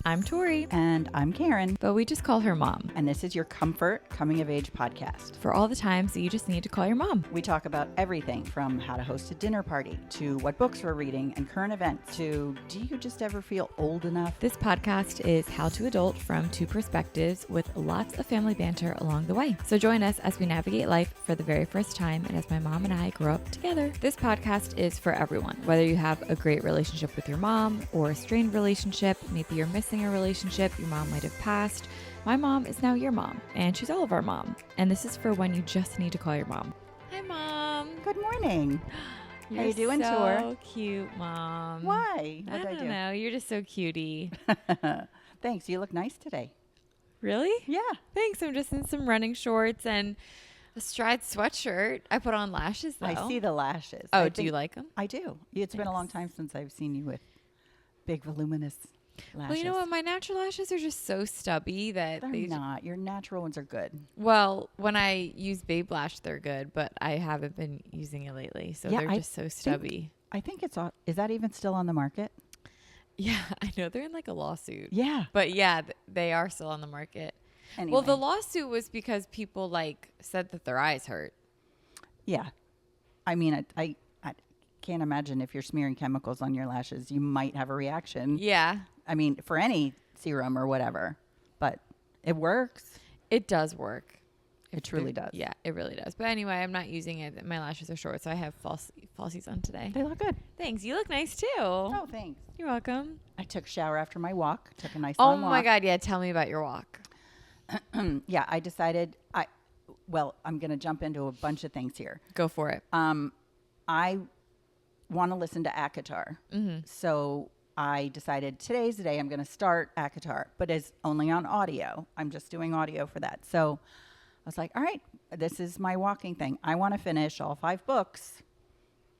I'm Tori. And I'm Karen. But we just call her Mom. And this is your comfort coming of age podcast. For all the times that you just need to call your mom. We talk about everything from how to host a dinner party to what books we're reading and current events to do you just ever feel old enough? This podcast is how to adult from two perspectives with lots of family banter along the way. So join us as we navigate life for the very first time and as my mom and I grow up together. This podcast is for everyone, whether you have a great relationship with your mom or a strained relationship, maybe you're missing a relationship, your mom might have passed. My mom is now your mom, and she's all of our mom. And this is for when you just need to call your mom. Hi, Mom. Good morning. You're How you doing, so Tor? Cute, Mom. Why? I What did don't know. You're just so cutie. Thanks. You look nice today. Really? Yeah. Thanks. I'm just in some running shorts and a striped sweatshirt. I put on lashes, though. I see the lashes. Oh, do you like them? I do. It's been a long time since I've seen you with big, voluminous lashes. Well, you know what? My natural lashes are just so stubby that They're not. Your natural ones are good. Well, when I use Babe Lash, they're good, but I haven't been using it lately, so they're just so stubby. I think it's on. Is that even still on the market? Yeah, I know they're in like a lawsuit. Yeah. But yeah, they are still on the market. Anyway. Well, the lawsuit was because people said that their eyes hurt. Yeah. I mean, I can't imagine if you're smearing chemicals on your lashes, you might have a reaction. Yeah. I mean, for any serum or whatever, but it works. It does work. It truly does. Yeah, it really does. But anyway, I'm not using it. My lashes are short, so I have falsies on today. They look good. Thanks. You look nice too. Oh, thanks. You're welcome. I took a shower after my walk. Took a nice Oh long walk. my God. Yeah. Tell me about your walk. Yeah, I decided I'm going to jump into a bunch of things here. Go for it. I want to listen to ACOTAR. Mm-hmm. So I decided today's the day I'm going to start ACOTAR, but it's only on audio. I'm just doing audio for that. So I was like, all right, this is my walking thing. I want to finish all 5 books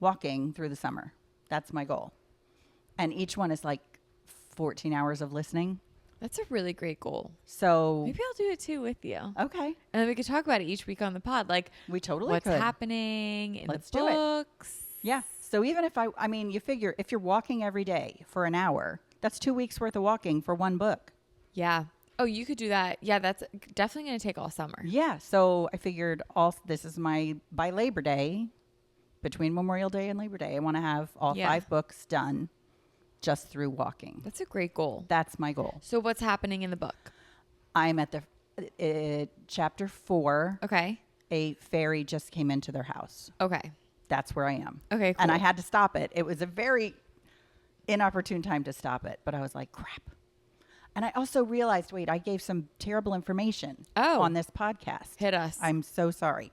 walking through the summer. That's my goal. And each one is like 14 hours of listening. That's a really great goal. So Maybe I'll do it too with you. Okay. And then we could talk about it each week on the pod. Like We totally what's could. happening in Let's the do it. books. Yeah. So even if I mean, you figure if you're walking every day for an hour, that's 2 weeks worth of walking for one book. Yeah. Oh, you could do that. Yeah, that's definitely going to take all summer. Yeah. So I figured this is by Labor Day, between Memorial Day and Labor Day, I want to have all 5 books done just through walking. That's a great goal. That's my goal. So what's happening in the book? I'm at the chapter 4. Okay. A fairy just came into their house. Okay. That's where I am. Okay, cool. And I had to stop it. It was a very inopportune time to stop it, but I was like, crap. And I also realized, wait, I gave some terrible information on this podcast. Hit us. I'm so sorry.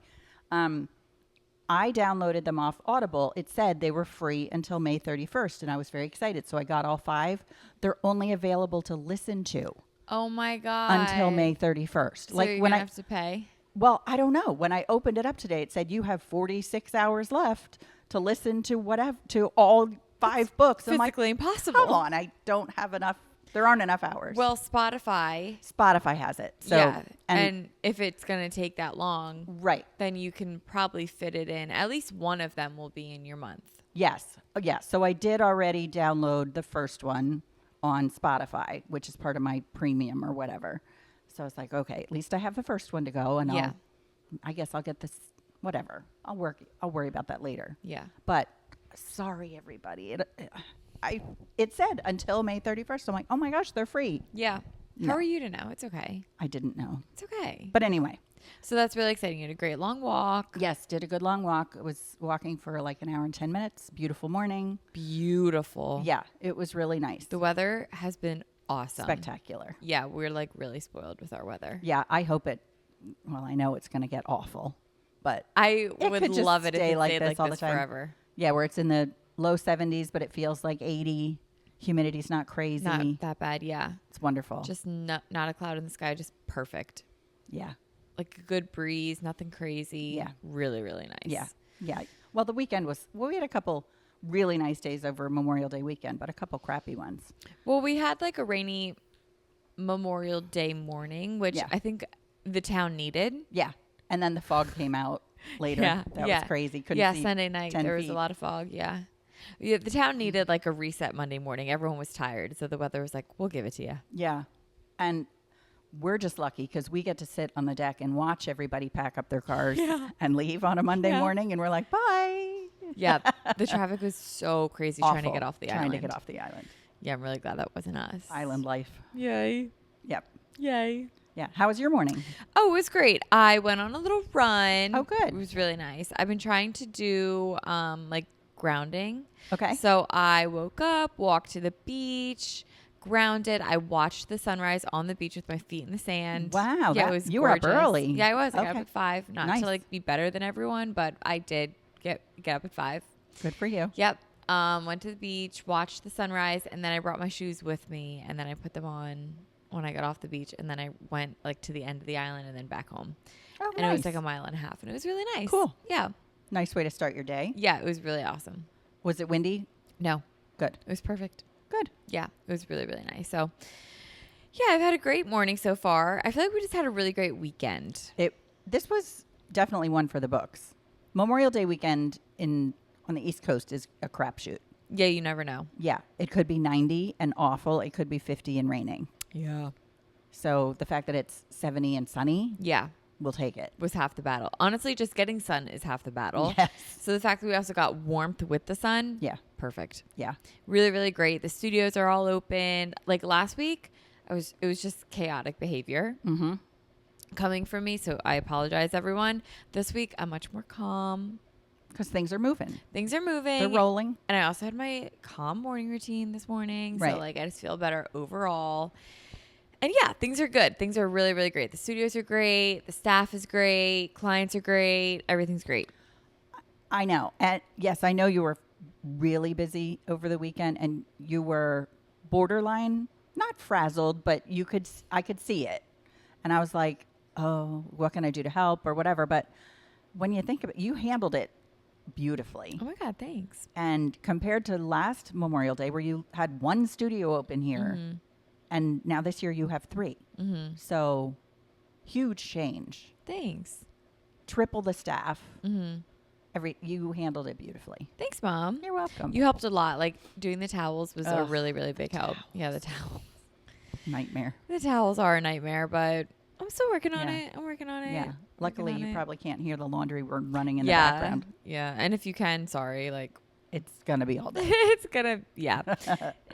I downloaded them off Audible. It said they were free until May 31st, and I was very excited. So I got all 5. They're only available to listen to. Oh, my God. Until May 31st. So you're going to have to pay? Well, I don't know. When I opened it up today, it said you have 46 hours left to listen to to all 5 books. I'm physically impossible. Come on, I don't have enough. There aren't enough hours. Well, Spotify has it. So, yeah. And if it's going to take that long, right, then you can probably fit it in. At least one of them will be in your month. Yes. Oh, yeah. So I did already download the first one on Spotify, which is part of my premium or whatever. So I was like, okay, at least I have the first one to go, and I guess I'll get this. Whatever. I'll worry about that later. Yeah. But sorry, everybody. It said until May 31st. I'm like, oh my gosh, they're free. Yeah. No. How are you to know? It's okay. I didn't know. It's okay. But anyway. So that's really exciting. You had a great long walk. Yes, did a good long walk. I was walking for like an hour and 10 minutes. Beautiful morning. Beautiful. Yeah, it was really nice. The weather has been awesome. Spectacular. Yeah, we're like really spoiled with our weather. Yeah, I hope I know it's going to get awful, but I would love it if it like stayed this like all this the time. forever. Yeah, where it's in the low 70s, but it feels like 80. Humidity's not crazy. Not that bad, yeah. It's wonderful. Just not a cloud in the sky, just perfect. Yeah. Like a good breeze, nothing crazy. Yeah. Really, really nice. Yeah. Yeah. Well, the weekend we had a couple really nice days over Memorial Day weekend, but a couple crappy ones. Well, we had like a rainy Memorial Day morning, which I think the town needed. Yeah. And then the fog came out later. Yeah. That was crazy. Couldn't see Sunday night. 10 There was feet. a lot of fog. Yeah. Yeah, the town needed like a reset Monday morning. Everyone was tired. So the weather was like, we'll give it to you. Yeah. And we're just lucky because we get to sit on the deck and watch everybody pack up their cars and leave on a Monday morning. And we're like, bye. Yeah. The traffic was so crazy trying to get off the island. Trying to get off the island. Yeah, I'm really glad that wasn't us. Island life. Yay. Yep. Yay. Yeah. How was your morning? Oh, it was great. I went on a little run. Oh, good. It was really nice. I've been trying to do like grounding. Okay. So I woke up, walked to the beach, grounded. I watched the sunrise on the beach with my feet in the sand. Wow. Yeah, it was you were up gorgeous. early. Yeah, I was. I got Okay. up at 5. Not Nice. to like be better than everyone, but I did get up at 5. Good for you. Yep. Went to the beach, watched the sunrise, and then I brought my shoes with me, and then I put them on when I got off the beach, and then I went like to the end of the island and then back home. Oh, And it was like a mile and a half, and it was really nice. Cool. Yeah. Nice way to start your day. Yeah, it was really awesome. Was it windy? No, Good. it was perfect. Good. Yeah, it was really, really nice. So, yeah, I've had a great morning so far. I feel like we just had a really great weekend. This was definitely one for the books. Memorial Day weekend on the East Coast is a crapshoot. Yeah, you never know. Yeah, it could be 90 and awful. It could be 50 and raining. Yeah. So the fact that it's 70 and sunny, Yeah, we'll take it. was half the battle. Honestly, just getting sun is half the battle. Yes. So the fact that we also got warmth with the sun, Yeah. perfect. Yeah. Really, really great. The studios are all open. Like last week, it was just chaotic behavior coming from me. So I apologize, everyone. This week, I'm much more calm. Because things are moving. Things are moving. They're rolling. And I also had my calm morning routine this morning. Right. So like I just feel better overall. And yeah, things are good. Things are really, really great. The studios are great. The staff is great. Clients are great. Everything's great. I know. And yes, I know you were really busy over the weekend and you were borderline, not frazzled, but I could see it. And I was like, oh, what can I do to help or whatever. But when you think of it, you handled it beautifully. Oh my God, thanks. And compared to last Memorial Day where you had one studio open here and now this year you have 3. So huge change. Thanks. Triple the staff. You handled it beautifully. Thanks, Mom. You're welcome. You helped a lot. Like doing the towels was a really, really big help. Yeah, the towels. Nightmare. The towels are a nightmare, but I'm still working on Yeah. it. I'm working on it. Yeah. Luckily, Working on you it. probably can't hear the laundry running in the background. Yeah. And if you can, sorry. Like, It's going to be all day. it's gonna, yeah,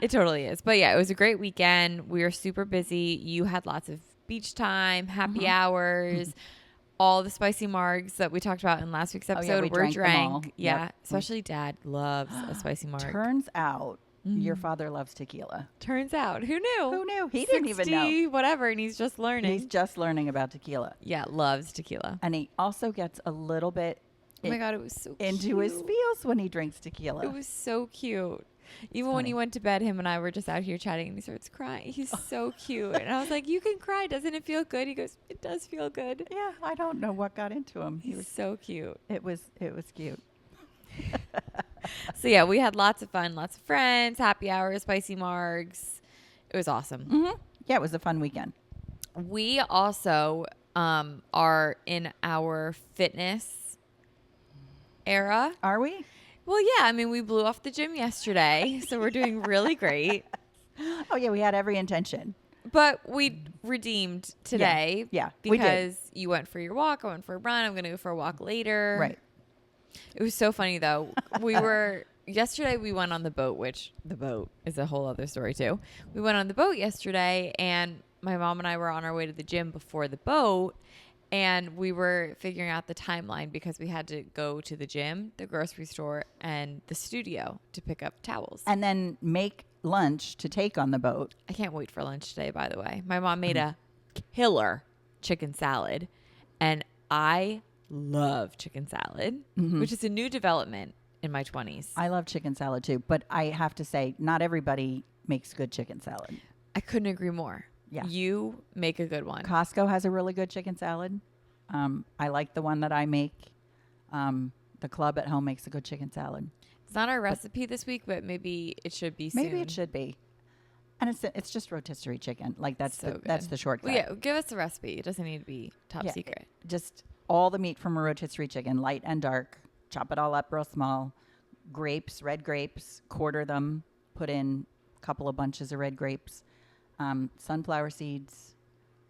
it totally is. But yeah, it was a great weekend. We were super busy. You had lots of beach time, happy hours, all the spicy margs that we talked about in last week's episode we were drank them all. Yeah, Yep. especially Dad loves a spicy marg. Turns out your father loves tequila. Turns out, who knew? Who knew? He didn't even know. 60, whatever, and he's just learning. He's just learning about tequila. Yeah, loves tequila. And he also gets a little bit Oh my God, it was so into his cute. feels when he drinks tequila. It was so cute. Even when funny. he went to bed, him and I were just out here chatting, and he starts crying. He's so cute. And I was like, you can cry. Doesn't it feel good? He goes, it does feel good. Yeah, I don't know what got into him. He's so cute. It was cute. So, yeah, we had lots of fun, lots of friends, happy hours, spicy margs. It was awesome. Yeah, it was a fun weekend. We also are in our fitness era. Are we? Well, yeah, I mean, we blew off the gym yesterday, so we're doing really great. Oh yeah, we had every intention. But we redeemed today. Yeah, we did. Because you went for your walk, I went for a run. I'm going to go for a walk later. Right. It was so funny, though. Yesterday we went on the boat, which the boat is a whole other story, too. We went on the boat yesterday, and my mom and I were on our way to the gym before the boat. And we were figuring out the timeline because we had to go to the gym, the grocery store, and the studio to pick up towels. And then make lunch to take on the boat. I can't wait for lunch today, by the way. My mom made a killer chicken salad, and I love chicken salad, which is a new development in my 20s. I love chicken salad too, but I have to say, not everybody makes good chicken salad. I couldn't agree more. Yeah. You make a good one. Costco has a really good chicken salad. I like the one that I make. The club at home makes a good chicken salad. It's not our recipe this week, but maybe it should be soon. Maybe it should be. And it's just rotisserie chicken. Like that's So that's good. the shortcut. Well, yeah, give us the recipe. It doesn't need to be top secret. Just all the meat from a rotisserie chicken, light and dark. Chop it all up real small. grapes, red grapes, quarter them, put in a couple of bunches of red grapes, sunflower seeds.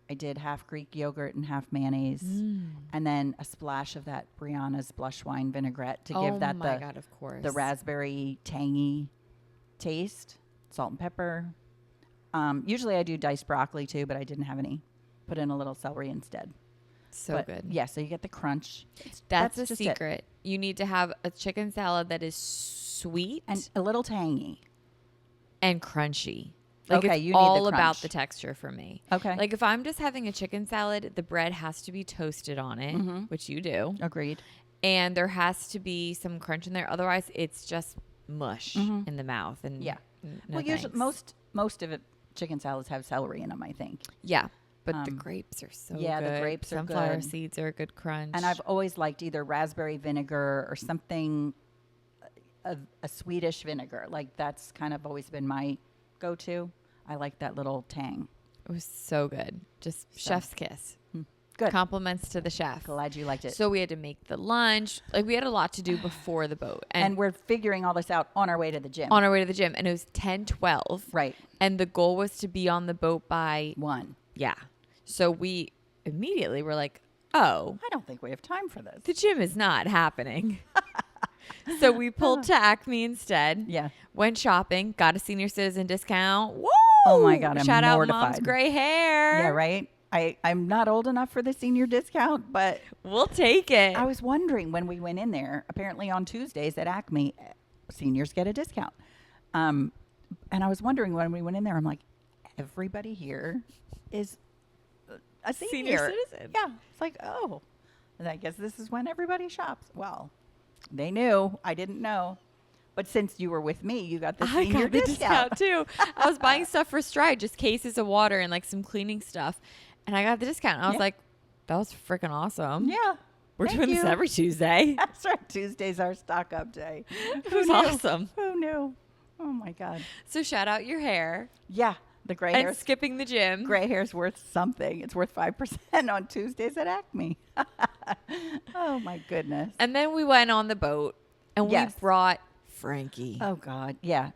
I did half Greek yogurt and half mayonnaise, and then a splash of that Brianna's blush wine vinaigrette to give that the raspberry tangy taste. Salt and pepper. Usually I do diced broccoli too, but I didn't have any. Put in a little celery instead. So good. Yeah, so you get the crunch. That's a secret. You need to have a chicken salad that is sweet and a little tangy and crunchy. Like okay, it's you need all the crunch. about the texture for me. Okay. Like if I'm just having a chicken salad, the bread has to be toasted on it, which you do. Agreed. And there has to be some crunch in there. Otherwise, it's just mush in the mouth. And Usually most of it, chicken salads have celery in them, I think. Yeah. But the grapes are so good. The grapes are Sunflower good. seeds are a good crunch. And I've always liked either raspberry vinegar or something, a Swedish vinegar. Like that's kind of always been my go-to. I like that little tang. It was so good. Just chef's kiss. Good. Compliments to the chef. Glad you liked it. So we had to make the lunch. Like we had a lot to do before the boat. And we're figuring all this out on our way to the gym. On our way to the gym. And it was 10:12. Right. And the goal was to be on the boat by 1. Yeah. So we immediately were like, oh, I don't think we have time for this. The gym is not happening. So we pulled to Acme instead. Yeah. Went shopping, got a senior citizen discount. Woo! Oh my God, I'm Shout mortified. out Mom's gray hair. Yeah, right? I'm not old enough for the senior discount, but we'll take it. I was wondering when we went in there, apparently on Tuesdays at Acme, seniors get a discount. And I was wondering when we went in there, I'm like, everybody here is a senior citizen. Yeah. It's like, oh, and I guess this is when everybody shops. Well, they knew. I didn't know. But since you were with me, you got the senior discount too. I was buying stuff for Stride, just cases of water and like some cleaning stuff. And I got the discount. And I was like, that was freaking awesome. Yeah. We're doing this every Tuesday. That's right. Tuesday's our stock up day. It was awesome. Who knew? Oh my God. So shout out your hair. Yeah. The gray hair. And skipping the gym. Gray hair's worth something. It's worth 5% on Tuesdays at Acme. Oh my goodness. And then we went on the boat and we brought Frankie. Oh God. Yeah.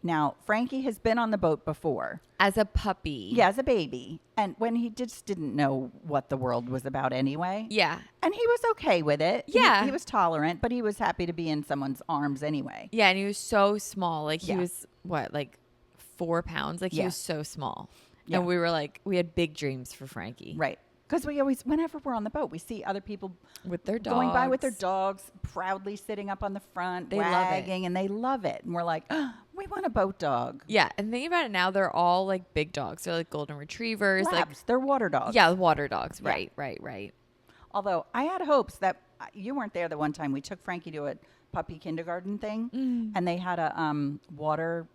Now Frankie has been on the boat before. As a puppy. Yeah, as a baby. And when he just didn't know what the world was about anyway. Yeah. And he was okay with it. Yeah. He was tolerant, but he was happy to be in someone's arms anyway. Yeah, and he was so small. Like he was like 4 pounds. Like he was so small. Yeah. And we were like, we had big dreams for Frankie. Right. Because we always, whenever we're on the boat, we see other people with their dogs. Going by with their dogs, proudly sitting up on the front, wagging, and they love it. And we're like, oh, we want a boat dog. Yeah, and thinking about it now, they're all like big dogs. They're like golden retrievers. Labs. Like they're water dogs. Yeah, water dogs. Right, right. Although I had hopes that you weren't there the one time we took Frankie to a puppy kindergarten thing, and they had a water,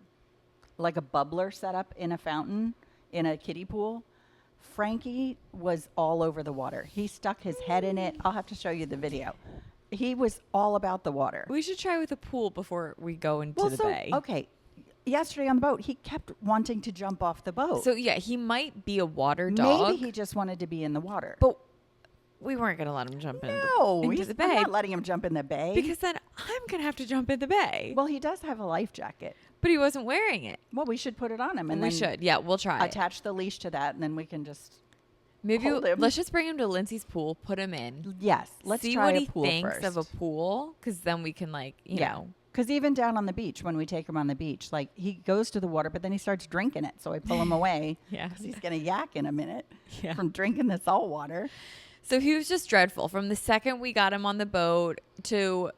like a bubbler set up in a fountain in a kiddie pool. Frankie was all over the water. He stuck his head in it. I'll have to show you the video. He was all about the water. We should try with a pool before we go into the bay. Okay. Yesterday on the boat, he kept wanting to jump off the boat. So, yeah, he might be a water dog. Maybe he just wanted to be in the water. But we weren't going to let him jump into the bay. I'm not letting him jump in the bay. Because then I'm going to have to jump in the bay. Well, he does have a life jacket. But he wasn't wearing it. Well, we should put it on him. And we should. Yeah, we'll try attach the leash to that, and then we can just hold him. Let's just bring him to Lindsay's pool, put him in. Yes. Let's see try what a he pool thinks first. of a pool, because then we can, like, you know. Because even down on the beach, when we take him on the beach, like, he goes to the water, but then he starts drinking it. So I pull him away. Yeah. Because he's going to yak in a minute from drinking the salt water. So he was just dreadful. From the second we got him on the boat to,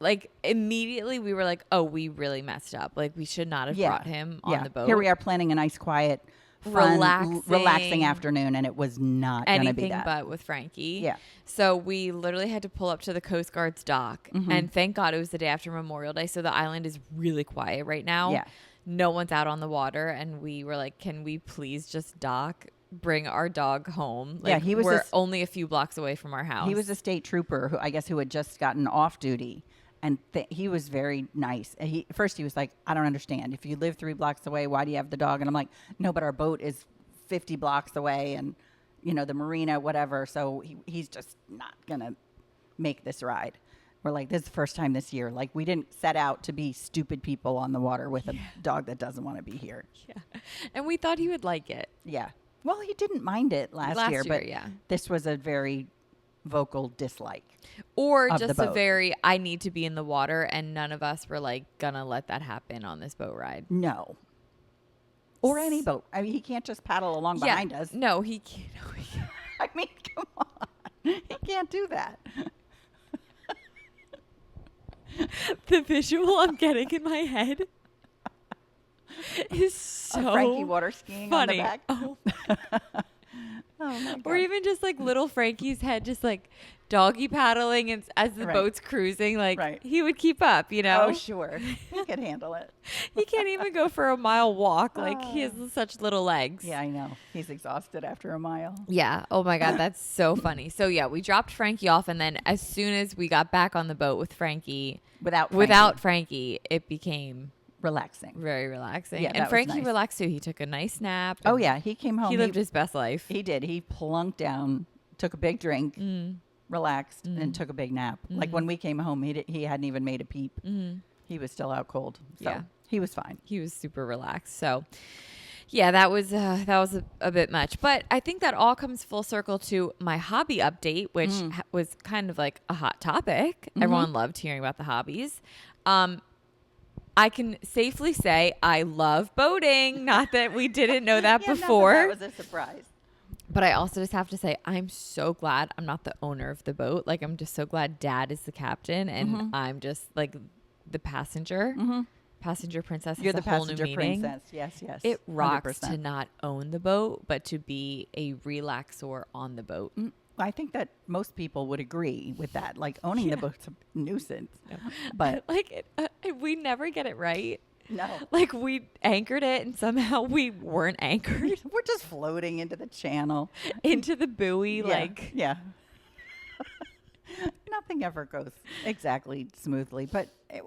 like, immediately we were like, oh, we really messed up. Like, we should not have brought him on the boat. Here we are planning a nice, quiet, fun, relaxing afternoon, and it was not going to be that. Anything but with Frankie. Yeah. So we literally had to pull up to the Coast Guard's dock. And thank God it was the day after Memorial Day. So the island is really quiet right now. Yeah. No one's out on the water. And we were like, can we please just dock? Bring our dog home. Like, we're only a few blocks away from our house. He was a state trooper who had just gotten off duty, and he was very nice. First he was like, I don't understand. If you live 3 blocks away, why do you have the dog? And I'm like, no, but our boat is 50 blocks away, and the marina, whatever. So he's just not gonna make this ride. We're like, this is the first time this year. Like, we didn't set out to be stupid people on the water with a dog that doesn't want to be here. Yeah. And we thought he would like it. Yeah. Well, he didn't mind it last year, but this was a very vocal dislike. Or just a very, I need to be in the water, and none of us were like gonna let that happen on this boat ride. No. Or any boat. I mean, he can't just paddle along behind us. No, he can't. No, he can't. I mean, come on. He can't do that. The visual I'm getting in my head is so Frankie water skiing funny. On the back. Oh. Oh my God. Or even just like little Frankie's head just like doggy paddling and as the boat's cruising, like he would keep up, you know? Oh, sure. He could handle it. He can't even go for a mile walk. Like he has such little legs. Yeah, I know. He's exhausted after a mile. Yeah. Oh my God. That's so funny. So yeah, we dropped Frankie off, and then as soon as we got back on the boat with Frankie, without Frankie, it became relaxing. Very relaxing. Yeah, and Frankie relaxed too. He took a nice nap. Oh yeah. He came home. He lived his best life. He did. He plunked down, took a big drink, relaxed, and took a big nap. Like when we came home, he hadn't even made a peep. He was still out cold. So he was fine. He was super relaxed. So yeah, that was a bit much. But I think that all comes full circle to my hobby update, which was kind of like a hot topic. Everyone loved hearing about the hobbies. I can safely say I love boating. Not that we didn't know that before. That was a surprise. But I also just have to say, I'm so glad I'm not the owner of the boat. Like, I'm just so glad Dad is the captain, and I'm just like the passenger. Passenger princess. You're the whole passenger new meaning. princess. Yes, yes. It rocks 100%. to not own the boat, but to be a relaxor on the boat. I think that most people would agree with that. Like, owning the boat's a nuisance. No. But like, we never get it right. No. Like, we anchored it, and somehow we weren't anchored. We're just floating into the channel. Into the buoy, Yeah. Nothing ever goes exactly smoothly, but it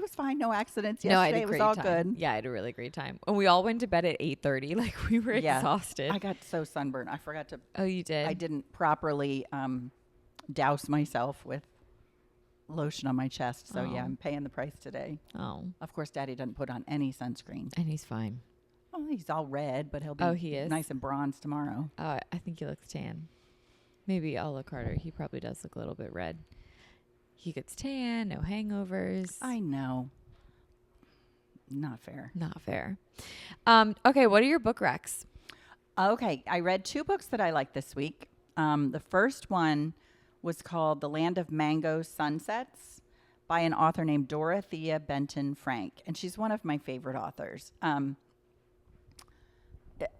was fine. No accidents yesterday. No, I had a it was great all time. good. Yeah, I had a really great time. And we all went to bed at 8:30. Like, we were exhausted. I got so sunburned. I forgot to. Oh, you did? I didn't properly douse myself with lotion on my chest. So yeah, I'm paying the price today. Oh. Of course, Daddy doesn't put on any sunscreen. And he's fine. Well, he's all red, but he'll be he is? nice and bronzed tomorrow. Oh, I think he looks tan. Maybe I'll look harder. He probably does look a little bit red. He gets tan, no hangovers. I know. Not fair. Not fair. Okay, what are your book recs? Okay, I read 2 books that I liked this week. The first one was called The Land of Mango Sunsets by an author named Dorothea Benton Frank, and she's one of my favorite authors.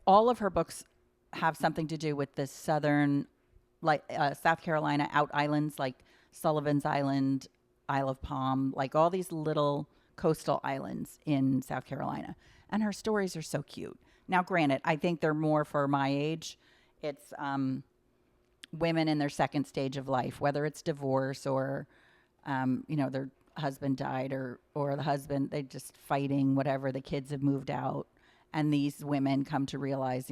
All of her books have something to do with the southern, like South Carolina out islands, like Sullivan's Island, Isle of Palm, like all these little coastal islands in South Carolina. And her stories are so cute. Now, granted, I think they're more for my age. It's women in their second stage of life, whether it's divorce or, their husband died or the husband, they just fighting, whatever, the kids have moved out. And these women come to realize,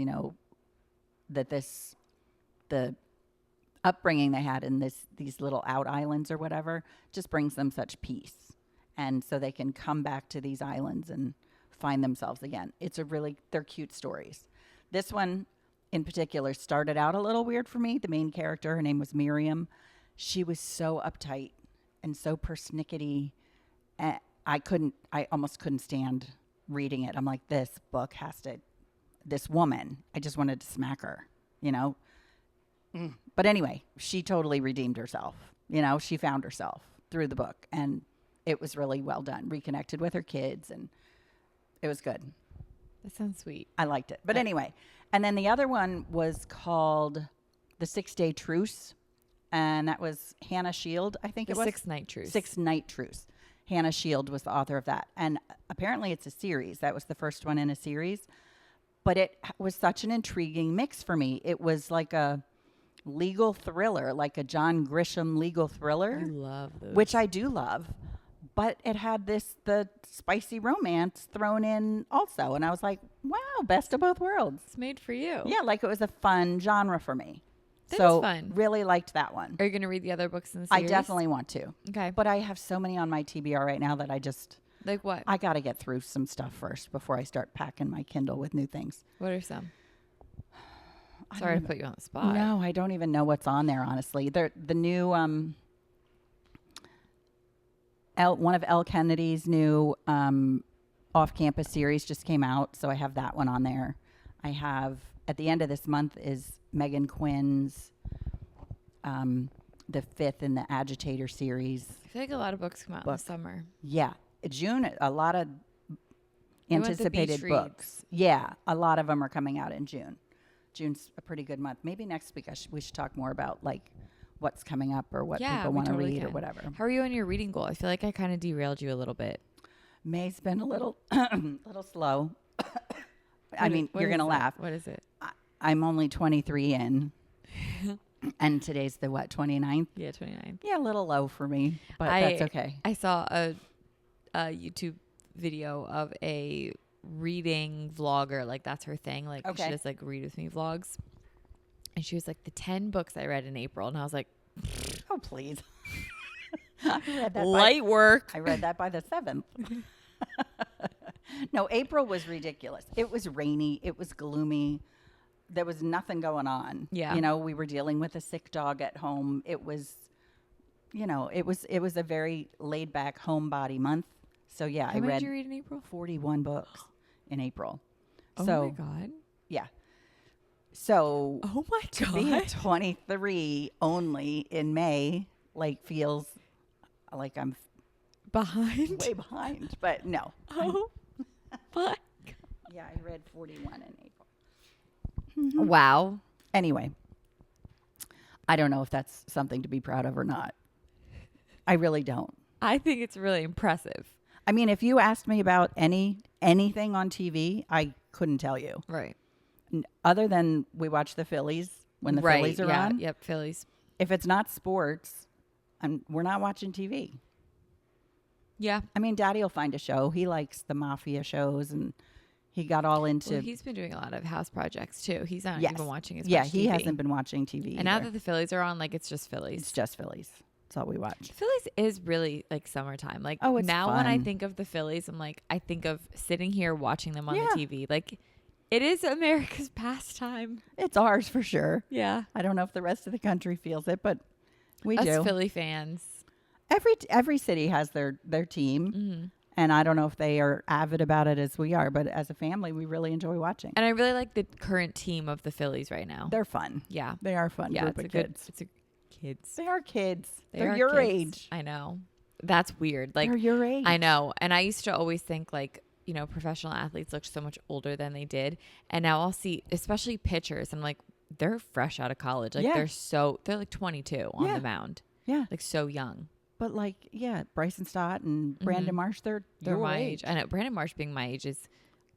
that the upbringing they had in these little out islands or whatever just brings them such peace. And so they can come back to these islands and find themselves again. They're cute stories. This one in particular started out a little weird for me. The main character, her name was Miriam. She was so uptight and so persnickety. I almost couldn't stand reading it. I'm like, this woman, I just wanted to smack her, But anyway, she totally redeemed herself. She found herself through the book, and it was really well done. Reconnected with her kids, and it was good. That sounds sweet. I liked it. But anyway, and then the other one was called The 6-Day Truce, and that was Hannah Shield, I think it was. 6-Night Truce. 6-Night Truce. Hannah Shield was the author of that. And apparently it's a series. That was the first one in a series. But it was such an intriguing mix for me. It was like a legal thriller, like a John Grisham legal thriller. I love those. Which I do love. But it had the spicy romance thrown in also. And I was like, wow, best of both worlds. It's made for you. Yeah, like it was a fun genre for me. That's fun. Really liked that one. Are you going to read the other books in the I series? definitely want to. Okay. But I have so many on my TBR right now that I just... Like what? I got to get through some stuff first before I start packing my Kindle with new things. What are some? Sorry to put you on the spot. No, I don't even know what's on there, honestly. The new... one of Elle Kennedy's new off-campus series just came out, so I have that one on there. I have... At the end of this month is Megan Quinn's, the 5th in the Agitator series. I feel like a lot of books come out in the summer. Yeah. June, a lot of anticipated books. Reads. Yeah. A lot of them are coming out in June. June's a pretty good month. Maybe next week we should talk more about like what's coming up or what people want to read or whatever. How are you on your reading goal? I feel like I kind of derailed you a little bit. May's been a little slow. I mean, you're going to laugh. What is it? I'm only 23 in. And today's the 29th? Yeah, 29th. Yeah, a little low for me, but that's okay. I saw a YouTube video of a reading vlogger. Like, that's her thing. Like, she does, like, read with me vlogs. And she was like, the 10 books I read in April. And I was like, oh, please. I read that light work. I read that by the 7th. No, April was ridiculous. It was rainy. It was gloomy. There was nothing going on. Yeah. You know, we were dealing with a sick dog at home. It was, you know, it was a very laid back homebody month. So yeah, How many did you read in April? 41 books in April. Oh so, my God. Yeah. So oh my God. being 23 only in May, like feels like I'm behind. way behind, but no. Oh my God. Yeah, I read 41 in April. Wow. Anyway, I don't know if that's something to be proud of or not. I really don't. I think it's really impressive. I mean, if you asked me about anything on TV, I couldn't tell you. Right. Other than we watch the Phillies when the Phillies are on. Yep, Phillies. If it's not sports, we're not watching TV. Yeah. I mean, Daddy will find a show. He likes the mafia shows, and he got all into... Well, he's been doing a lot of house projects, too. He's not even watching as much TV. He hasn't been watching TV And now that the Phillies are on, like, it's just Phillies. It's just Phillies. That's all we watch. Phillies is really, like, summertime. Like, it's now fun. when I think of the Phillies, I'm like, I think of sitting here watching them on the TV. Like, it is America's pastime. It's ours for sure. Yeah. I don't know if the rest of the country feels it, but we Us do. Philly fans. Every city has their team. Mm-hmm. And I don't know if they are avid about it as we are, but as a family, we really enjoy watching. And I really like the current team of the Phillies right now. They're fun. Yeah. They are fun group of kids. It's a kids. They are kids. They They're are your kids. age. I know. That's weird. Like, they're your age. I know. And I used to always think, like, you know, professional athletes look so much older than they did. And now I'll see, especially pitchers, I'm like, they're fresh out of college. Like, they're like 22 on the mound. Yeah. Like, so young. But like, Bryson Stott and Brandon Marsh, they're my age. I know. Brandon Marsh being my age is,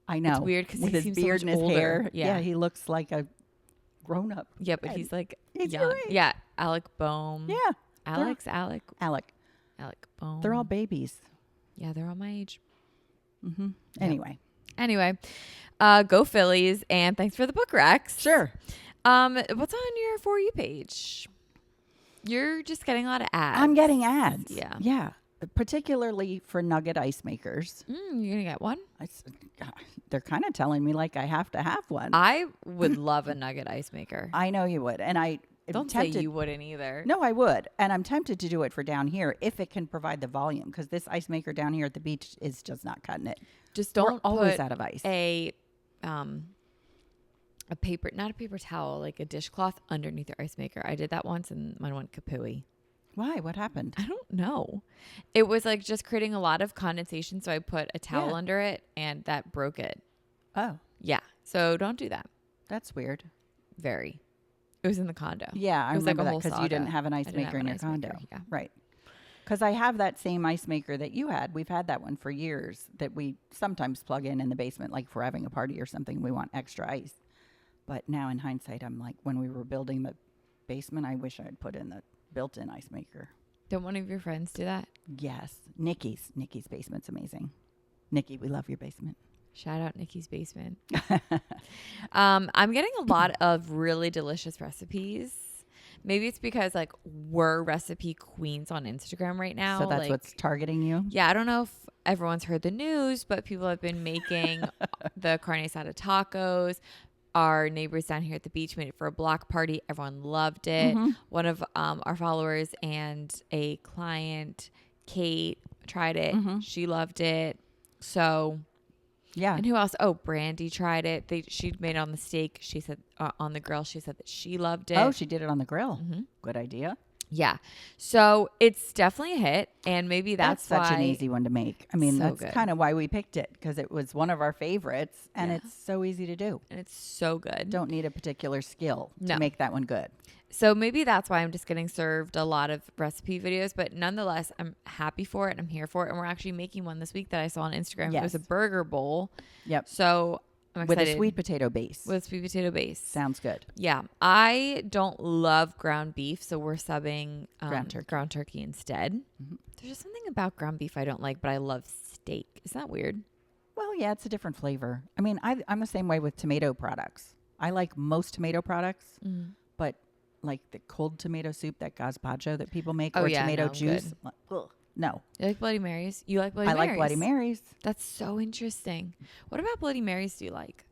I know. it's weird because with he his seems beard so and much his older. hair. Yeah. He looks like a grown up. Yeah, but he's like he's young. your age. Yeah. Alec Bohm. Yeah. Alec Bohm. They're all babies. Yeah, they're all my age. Mm-hmm. Yep. Anyway, go Phillies, and thanks for the book, Rex. Sure. What's on your For You page? You're just getting a lot of ads. I'm getting ads. Yeah. Yeah. Particularly for nugget ice makers. You're going to get one? They're kind of telling me like I have to have one. I would love a nugget ice maker. I know you would. And I don't say you wouldn't either. No, I would. And I'm tempted to do it for down here if it can provide the volume, because this ice maker down here at the beach is just not cutting it. Just don't always put out of ice. A paper, not a paper towel, like a dishcloth underneath your ice maker. I did that once and mine went kapooey. Why? What happened? I don't know. It was like just creating a lot of condensation. So I put a towel under it and that broke it. Oh. Yeah. So don't do that. That's weird. Very. It was in the condo. Yeah, I remember that because you didn't saga. have an ice maker in your condo. Right. Because I have that same ice maker that you had. We've had that one for years that we sometimes plug in the basement, like if we're having a party or something, we want extra ice. But now in hindsight, I'm like, when we were building the basement, I wish I had put in the built-in ice maker. Don't one of your friends do that? Yes. Nikki's basement's amazing. Nikki, we love your basement. Shout out Nikki's basement. I'm getting a lot of really delicious recipes Maybe it's because like we're recipe queens on Instagram right now. So that's like, what's targeting you? Yeah, I don't know if everyone's heard the news, but people have been making the carne asada tacos. Our neighbors down here at the beach made it for a block party. Everyone loved it. One of our followers and a client, Kate, tried it. She loved it. So, yeah. And who else? Oh, Brandy tried it. She made it on the steak. She said on the grill. She said that she loved it. Oh, she did it on the grill. Good idea. Yeah. So it's definitely a hit. And maybe that's such why an easy one to make. I mean, So that's good. kind of why we picked it, because it was one of our favorites and it's so easy to do. And it's so good. Don't need a particular skill No. to make that one good. So maybe that's why I'm just getting served a lot of recipe videos. But nonetheless, I'm happy for it. I'm here for it. And we're actually making one this week that I saw on Instagram. It was a burger bowl. Yep. So I'm excited. With a sweet potato base. With a sweet potato base. Sounds good. Yeah. I don't love ground beef. So we're subbing Ground turkey instead. There's just something about ground beef I don't like, but I love steak. Isn't that weird? Well, yeah, it's a different flavor. I mean, I'm the same way with tomato products. I like most tomato products, but like the cold tomato soup, that gazpacho that people make, or tomato juice. No. You like Bloody Marys? You like Bloody Marys? I like Bloody Marys. That's so interesting. What about Bloody Marys do you like?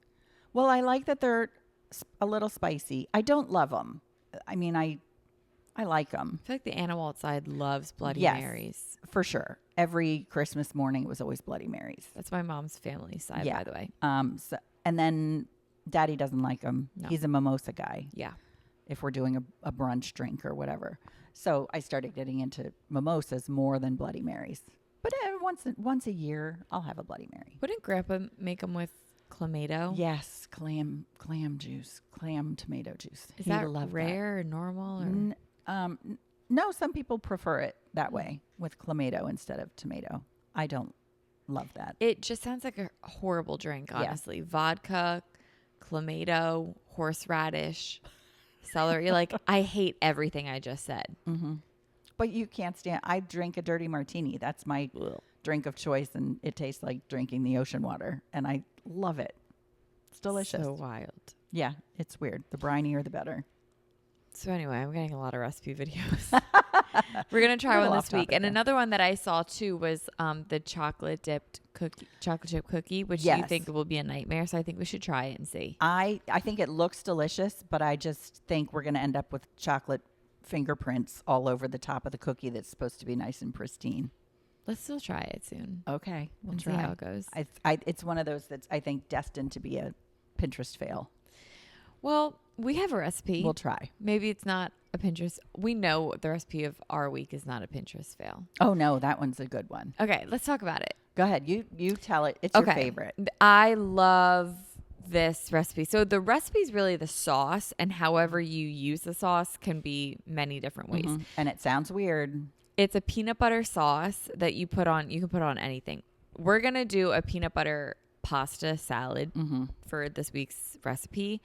Well, I like that they're a little spicy. I don't love them. I mean, I like them. I feel like the animal outside loves Bloody Marys. For sure. Every Christmas morning it was always Bloody Marys. That's my mom's family side, by the way. And then Daddy doesn't like them. No. He's a mimosa guy. Yeah. If we're doing a brunch drink or whatever. So I started getting into mimosas more than Bloody Marys. But once a year, I'll have a Bloody Mary. Wouldn't Grandpa make them with clamato? Yes, clam juice, clam tomato juice. Is that rare or normal? Or? No, some people prefer it that way with clamato instead of tomato. I don't love that. It just sounds like a horrible drink, honestly. Yeah. Vodka, clamato, horseradish, celery. Like, I hate everything I just said. But you can't stand. I drink a dirty martini. That's my drink of choice, and it tastes like drinking the ocean water, and I love it. It's delicious. So wild. Yeah, it's weird. The brinier, the better. So anyway, I'm getting a lot of recipe videos. We're going to try one this week. And another one that I saw too was the chocolate chip cookie, which you think will be a nightmare. So I think we should try it and see. I think it looks delicious, but I just think we're going to end up with chocolate fingerprints all over the top of the cookie that's supposed to be nice and pristine. Let's still try it soon. Okay. We'll see how it goes. It's one of those that's, I think, destined to be a Pinterest fail. Well, we have a recipe. We'll try. Maybe it's not a Pinterest. We know the recipe of our week is not a Pinterest fail. Oh, no, that one's a good one. Okay, let's talk about it. Go ahead. You tell it. It's your favorite. I love this recipe. So the recipe is really the sauce, and however you use the sauce can be many different ways. And it sounds weird. It's a peanut butter sauce that you put on. You can put on anything. We're going to do a peanut butter pasta salad for this week's recipe.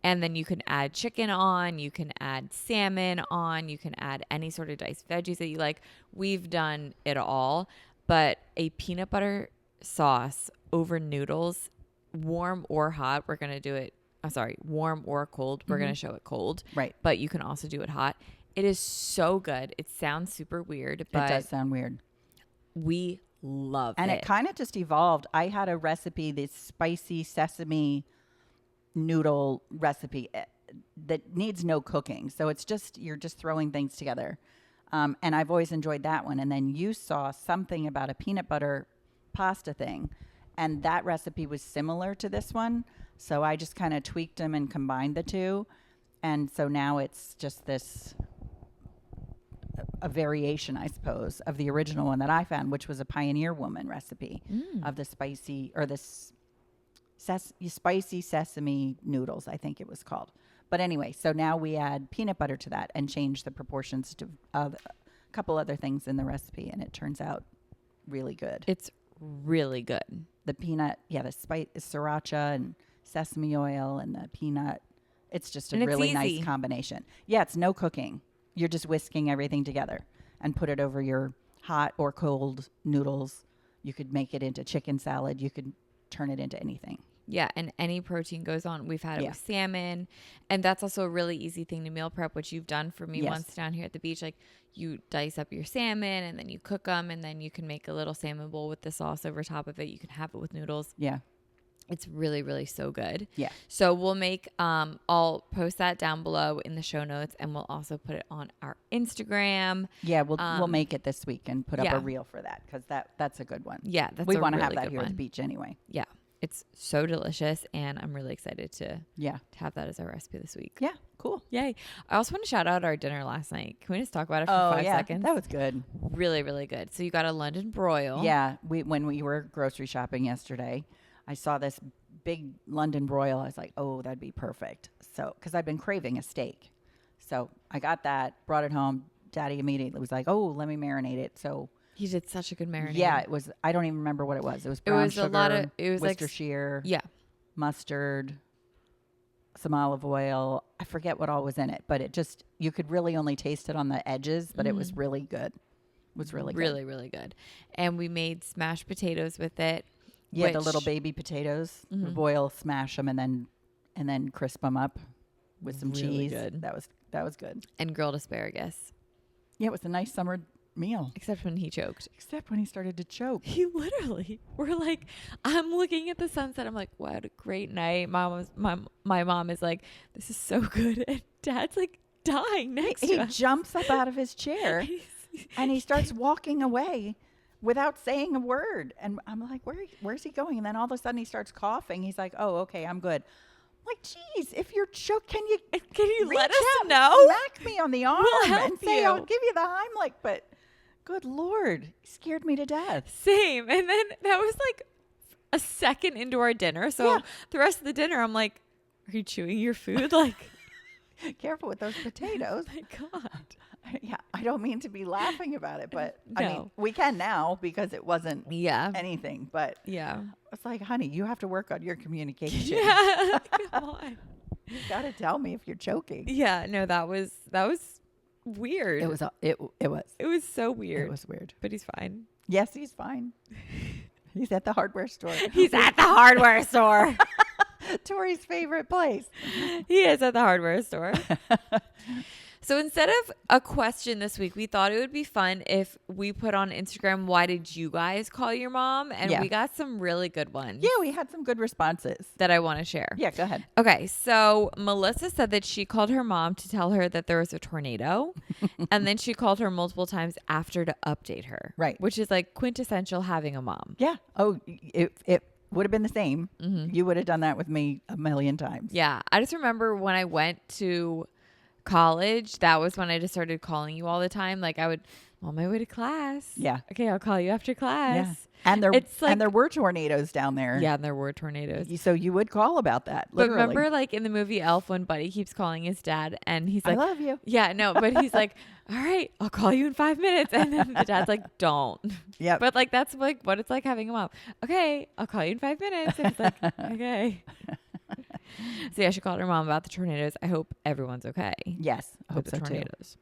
And then you can add chicken on, you can add salmon on, you can add any sort of diced veggies that you like. We've done it all, but a peanut butter sauce over noodles, warm or hot, we're going to do it. I'm sorry, warm or cold. We're going to show it cold. Right. But you can also do it hot. It is so good. It sounds super weird, but it does sound weird. We love it. And it kind of just evolved. I had a recipe, this spicy sesame noodle recipe that needs no cooking. So it's just, you're just throwing things together. And I've always enjoyed that one. And then you saw something about a peanut butter pasta thing. And that recipe was similar to this one. So I just kind of tweaked them and combined the two. And so now it's just this, a variation, I suppose, of the original one that I found, which was a Pioneer Woman recipe of the spicy, or this spicy sesame noodles, I think it was called. But anyway, so now we add peanut butter to that and change the proportions to a couple other things in the recipe, and it turns out really good. It's really good. The peanut, the sriracha and sesame oil and the peanut. It's just a really nice combination. Yeah, it's no cooking. You're just whisking everything together and put it over your hot or cold noodles. You could make it into chicken salad. You could turn it into anything. Yeah, and any protein goes on. We've had it Yeah. with salmon, and that's also a really easy thing to meal prep, which you've done for me Yes. once down here at the beach. Like you dice up your salmon and then you cook them, and then you can make a little salmon bowl with the sauce over top of it. You can have it with noodles. Yeah. It's really, really so good. Yeah. So we'll make, I'll post that down below in the show notes, and we'll also put it on our Instagram. Yeah, we'll make it this week and put up yeah. a reel for that because that's a good one. Yeah, that's we a want to really have that good here at the one. beach anyway. Yeah, it's so delicious, and I'm really excited to Yeah. have that as our recipe this week. Yeah, cool. Yay. I also want to shout out our dinner last night. Can we just talk about it for 5 seconds? That was good. Really, really good. So you got a London broil. Yeah, when we were grocery shopping yesterday, I saw this big London broil. I was like, oh, that'd be perfect. So, because I've been craving a steak. So I got that, brought it home. Daddy immediately was like, oh, let me marinate it. So He did such a good marinade. yeah, it was, I don't even remember what it was. It was brown sugar, a lot of, it was Worcestershire, yeah. mustard, some olive oil. I forget what all was in it, but it just, you could really only taste it on the edges, but it was really good. It was really good. Really, really good. And we made smashed potatoes with it. Yeah, the little baby potatoes. We boil, smash them, and then crisp them up with some Really cheese. good. That was good. And grilled asparagus. Yeah, it was a nice summer meal. Except when he choked. Except when he started to choke. He literally, we're like, I'm looking at the sunset. I'm like, what a great night. My mom is like, this is so good. And Dad's like dying next to He us. jumps up out of his chair and he starts walking away without saying a word. And I'm like, where's he going? And then all of a sudden he starts coughing. He's like, oh, okay, I'm good. I'm like, geez, if you're choked, can you let us out and know? smack me on the arm help and say, you. I'll give you the Heimlich. But good Lord, he scared me to death. Same. And then that was like a second into our dinner. So the rest of the dinner, I'm like, are you chewing your food? Like, Careful with those potatoes. oh my God. Yeah, I don't mean to be laughing about it, but I mean, No. we can now because it wasn't Yeah. anything. But Yeah. it's like, honey, you have to work on your communication. Yeah. Come on. You got to tell me if you're choking. Yeah. No, that was weird. It was So weird. It was weird. But he's fine. Yes, he's fine. He's at the hardware store. He's at the hardware store. Tori's favorite place. He is at the hardware store. So instead of a question this week, we thought it would be fun if we put on Instagram, why did you guys call your mom? And we got some really good ones. Yeah, we had some good responses. That I want to share. Yeah, go ahead. Okay, so Melissa said that she called her mom to tell her that there was a tornado. And then she called her multiple times after to update her. Right. Which is like quintessential having a mom. Yeah. Oh, it would have been the same. You would have done that with me a million times. Yeah. I just remember when I went to college, that was when I just started calling you all the time. Like I would, on my way to class. Yeah. Okay, I'll call you after class. Yeah. And there were tornadoes down there. Yeah, and there were tornadoes. So you would call about that. Literally. But remember, like in the movie Elf, when Buddy keeps calling his dad, and he's like, I love you. Yeah, no, but he's like, all right, I'll call you in 5 minutes. And then the dad's like, don't. Yeah. But like, that's like what it's like having a mom. Okay, I'll call you in 5 minutes. And it's like, okay. So yeah, she called her mom about the tornadoes. I hope everyone's okay. Yes. I hope with the so tornadoes.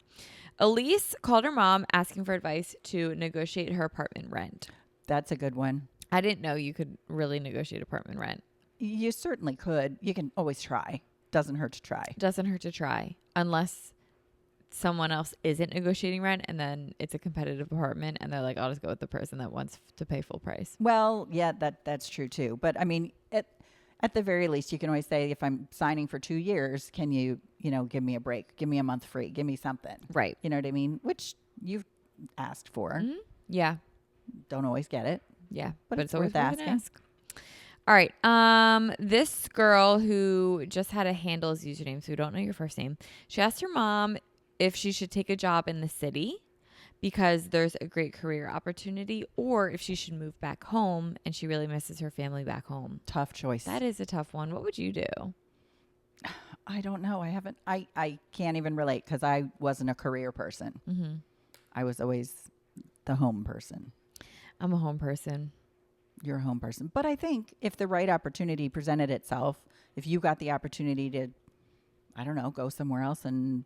Elise called her mom asking for advice to negotiate her apartment rent. That's a good one. I didn't know you could really negotiate apartment rent. You certainly could. You can always try. Doesn't hurt to try. Doesn't hurt to try, unless someone else isn't negotiating rent and then it's a competitive apartment and they're like, I'll just go with the person that wants to pay full price. Well, yeah, that's true too. But I mean, at the very least, you can always say, if I'm signing for 2 years, can you give me a break? Give me a month free. Give me something. Right. You know what I mean? Which you've asked for. Mm-hmm. Yeah. Don't always get it. Yeah. But it's always worth worth an asking. ask. All right. This girl who just had a handle as username, so we don't know your first name. She asked her mom if she should take a job in the city because there's a great career opportunity, or if she should move back home and she really misses her family back home. Tough choice. That is a tough one. What would you do? I don't know. I can't even relate because I wasn't a career person. Mm-hmm. I was always the home person. I'm a home person. You're a home person. But I think if the right opportunity presented itself, if you got the opportunity to, I don't know, go somewhere else and,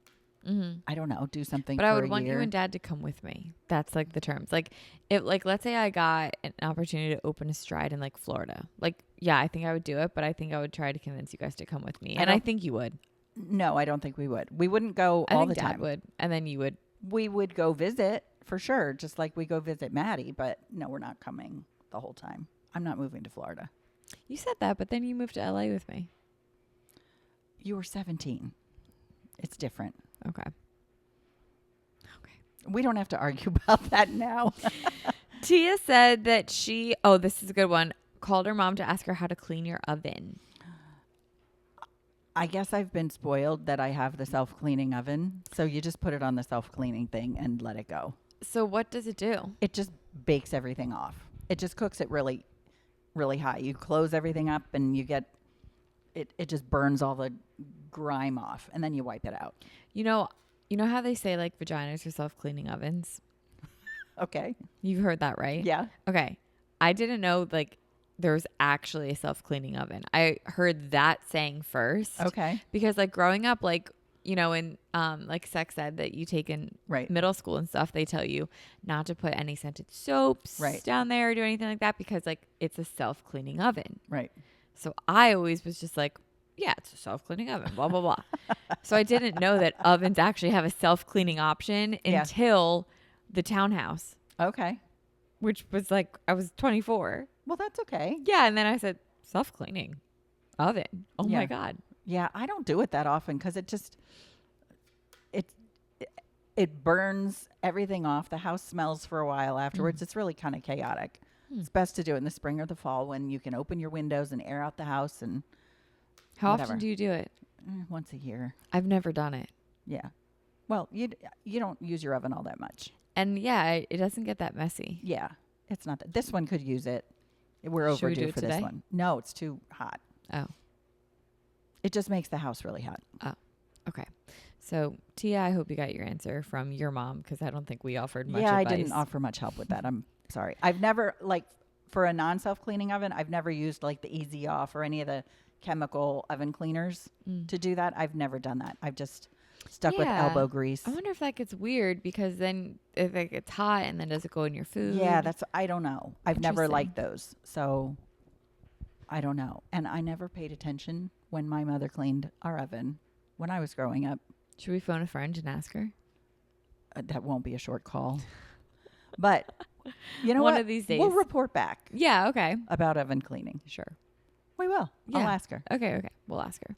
I don't know, do something But for I would a want year. you and Dad to come with me. That's like the terms. Like, if let's say I got an opportunity to open a stride in like Florida. Like yeah, I think I would do it, but I think I would try to convince you guys to come with me. I And I don't- think you would. No, I don't think we would. We wouldn't go I all think the Dad time. would. And then you would. We would go visit for sure, just like we go visit Maddie. But no, we're not coming the whole time. I'm not moving to Florida. You said that, but then you moved to LA with me. You were 17. It's different. Okay. We don't have to argue about that now. Tia said that she, oh, this is a good one, called her mom to ask her how to clean your oven. I guess I've been spoiled that I have the self-cleaning oven. So you just put it on the self-cleaning thing and let it go. So what does it do? It just bakes everything off. It just cooks it really, really high. You close everything up and you get, it just burns all the grime off and then you wipe it out. You know how they say like vaginas are self-cleaning ovens? Okay. You've heard that, right? Yeah. Okay. I didn't know like there was actually a self-cleaning oven. I heard that saying first. Okay. Because like growing up, like, you know, in like sex ed that you take in Right. middle school and stuff, they tell you not to put any scented soaps Right. down there or do anything like that because like it's a self-cleaning oven. Right. So I always was just like, yeah, it's a self-cleaning oven, blah, blah, blah. So I didn't know that ovens actually have a self-cleaning option Yeah. until the townhouse, Okay. which was like, I was 24. Well, that's okay. Yeah. And then I said, self-cleaning oven. Oh Yeah. my God. Yeah, I don't do it that often because it just it burns everything off. The house smells for a while afterwards. It's really kind of chaotic. It's best to do it in the spring or the fall when you can open your windows and air out the house and How whatever. often do you do it? Once a year. I've never done it. Yeah. Well, you don't use your oven all that much. And yeah, it doesn't get that messy. Yeah, it's not that. This one could use it. We're Should we overdue do it for today? this one. No, it's too hot. Oh, It just makes the house really hot. okay. So Tia, I hope you got your answer from your mom because I don't think we offered much Yeah, advice. I didn't offer much help with that. I'm sorry. I've never, like, for a non-self-cleaning oven, I've never used, like, the Easy Off or any of the chemical oven cleaners to do that. I've never done that. I've just stuck with Yeah. elbow grease. I wonder if that gets weird because then if it gets hot and then does it go in your food? Yeah, I don't know. I've never Interesting. liked those. So I don't know. And I never paid attention when my mother cleaned our oven when I was growing up. Should we phone a friend and ask her? That won't be a short call. But you know One what? of these days. We'll report back Yeah, okay. about oven cleaning. Sure. We will. I'll Yeah. ask her. Okay. We'll ask her.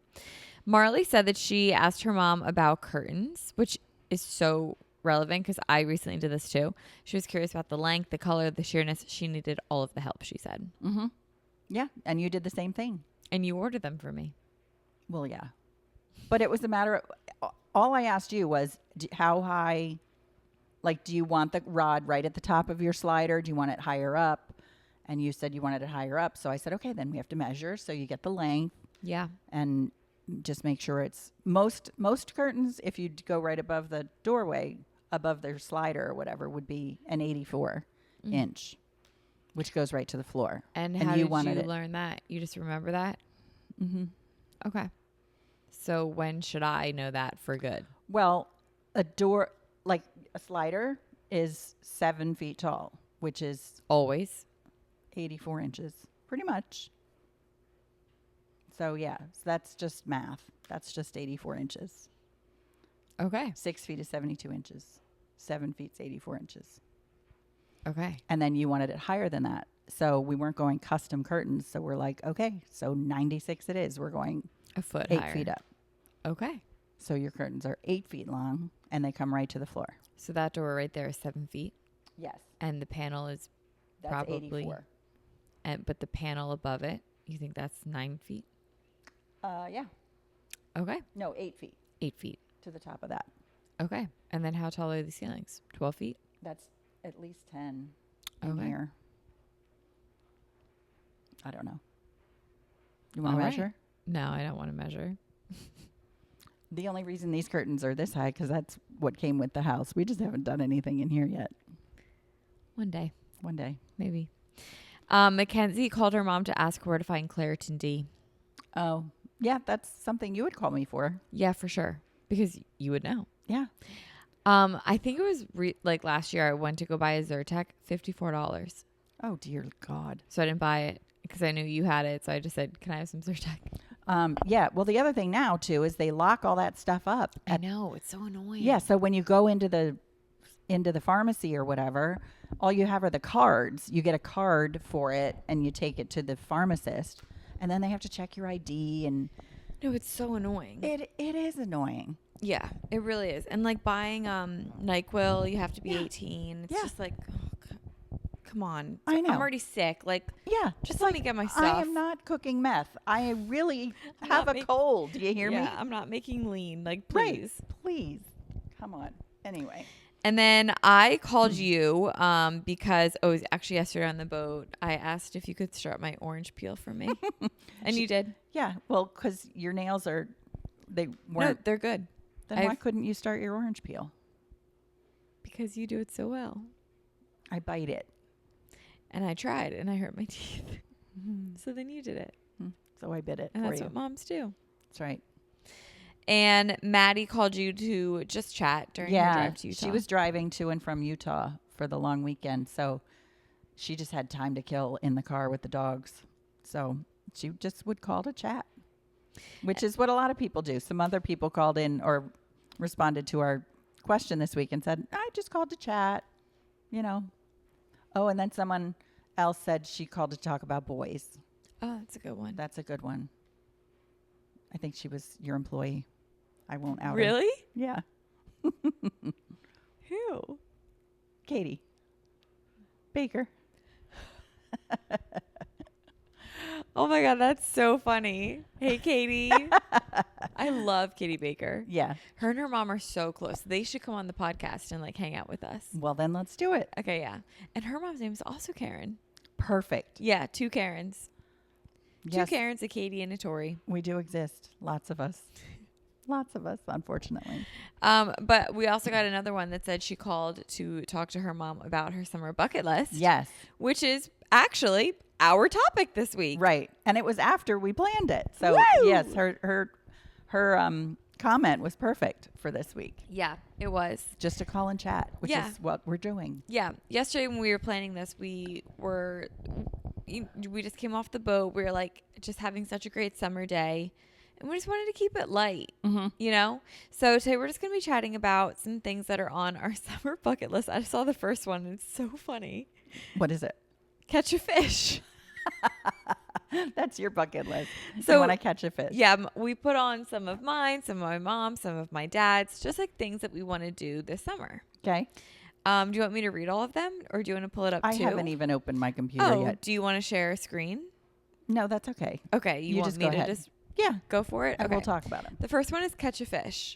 Marley said that she asked her mom about curtains, which is so relevant because I recently did this too. She was curious about the length, the color, the sheerness. She needed all of the help, she said. Mm-hmm. Yeah. And you did the same thing. And you ordered them for me. Well, yeah. But it was a matter of, all I asked you was how high, like, do you want the rod right at the top of your slider? Do you want it higher up? And you said you wanted it higher up. So I said, okay, then we have to measure. So you get the length Yeah. and just make sure it's most curtains, if you go right above the doorway, above their slider or whatever, would be an 84 inch, which goes right to the floor. And how did you wanted learn that? You just remember that? Mm-hmm. Okay. So when should I know that for good? Well, a door, like a slider, is 7 feet tall, which is Always. 84 inches, pretty much. So, yeah, so that's just math. That's just 84 inches. Okay. 6 feet is 72 inches. 7 feet's 84 inches. Okay. And then you wanted it higher than that. So we weren't going custom curtains. So we're like, okay, so 96 it is. We're going A foot 8 higher. feet up. Okay. So your curtains are 8 feet long and they come right to the floor. So that door right there is 7 feet. Yes. And the panel is That's probably 84. but the panel above it, you think that's 9 feet? Yeah. Okay. No, 8 feet 8 feet. to the top of that. Okay. And then how tall are the ceilings? 12 feet? That's at least 10 in Okay. here. I don't know. You want All to right. measure? No, I don't want to measure. The only reason these curtains are this high because that's what came with the house. We just haven't done anything in here yet. One day, One day. maybe. Mackenzie called her mom to ask where to find Claritin D. Oh, yeah, that's something you would call me for. Yeah, for sure. Because you would know. Yeah. I think it was like last year I went to go buy a Zyrtec, $54. Oh, dear God. So I didn't buy it because I knew you had it. So I just said, can I have some Zyrtec? Yeah. Well, the other thing now too is they lock all that stuff up. I know. It's so annoying. Yeah. So when you go into the pharmacy or whatever, all you have are the cards. You get a card for it and you take it to the pharmacist, and then they have to check your ID. And no, it's so annoying. it is annoying. Yeah, it really is. And like buying NyQuil, you have to be 18. It's just like, come on. I know. I'm already sick. Like, Just let me get my stuff. I am not cooking meth. I really have a cold. Do you hear me? Yeah, I'm not making lean. Like, please. Right. Please. Come on. Anyway. And then I called you because it was actually yesterday on the boat. I asked if you could start my orange peel for me. And you did. Yeah. Well, because your nails they weren't. No, they're good. Then why couldn't you start your orange peel? Because you do it so well. I bite it. And I tried and I hurt my teeth. So then you did it. So I bit it and for that's you. what moms do. That's right. And Maddie called you to just chat during her drive to Utah. She was driving to and from Utah for the long weekend. So she just had time to kill in the car with the dogs. So she just would call to chat, which is what a lot of people do. Some other people called in or responded to our question this week and said, I just called to chat, you know. Oh, and then someone else said she called to talk about boys. Oh, that's a good one. That's a good one. I think she was your employee. I won't out her. Really? Yeah. Who? Katie Baker. Oh my God, that's so funny. Hey, Katie. I love Katie Baker. Yeah. Her and her mom are so close. They should come on the podcast and like hang out with us. Well, then let's do it. Okay, yeah. And her mom's name is also Karen. Perfect. Yeah, 2 Karens. Yes. 2 Karens, a Katie and a Tori. We do exist. Lots of us. Lots of us, unfortunately. But we also got another one that said she called to talk to her mom about her summer bucket list. Yes. Which is actually our topic this week. Right. And it was after we planned it. So Woo! yes, her comment was perfect for this week. Yeah, it was. Just a call and chat, which is what we're doing. Yeah. Yesterday when we were planning this, we just came off the boat. We were like just having such a great summer day. And we just wanted to keep it light, you know? So today we're just going to be chatting about some things that are on our summer bucket list. I saw the first one and it's so funny. What is it? Catch a fish. That's your bucket list. So when I catch a fish. Yeah, we put on some of mine, some of my mom's, some of my dad's, just like things that we want to do this summer. Okay. Do you want me to read all of them or do you want to pull it up too? I haven't even opened my computer yet. Do you want to share a screen? No, that's okay. Okay. You want just me go to ahead. just go for it? And Okay. we'll talk about them. The first one is catch a fish.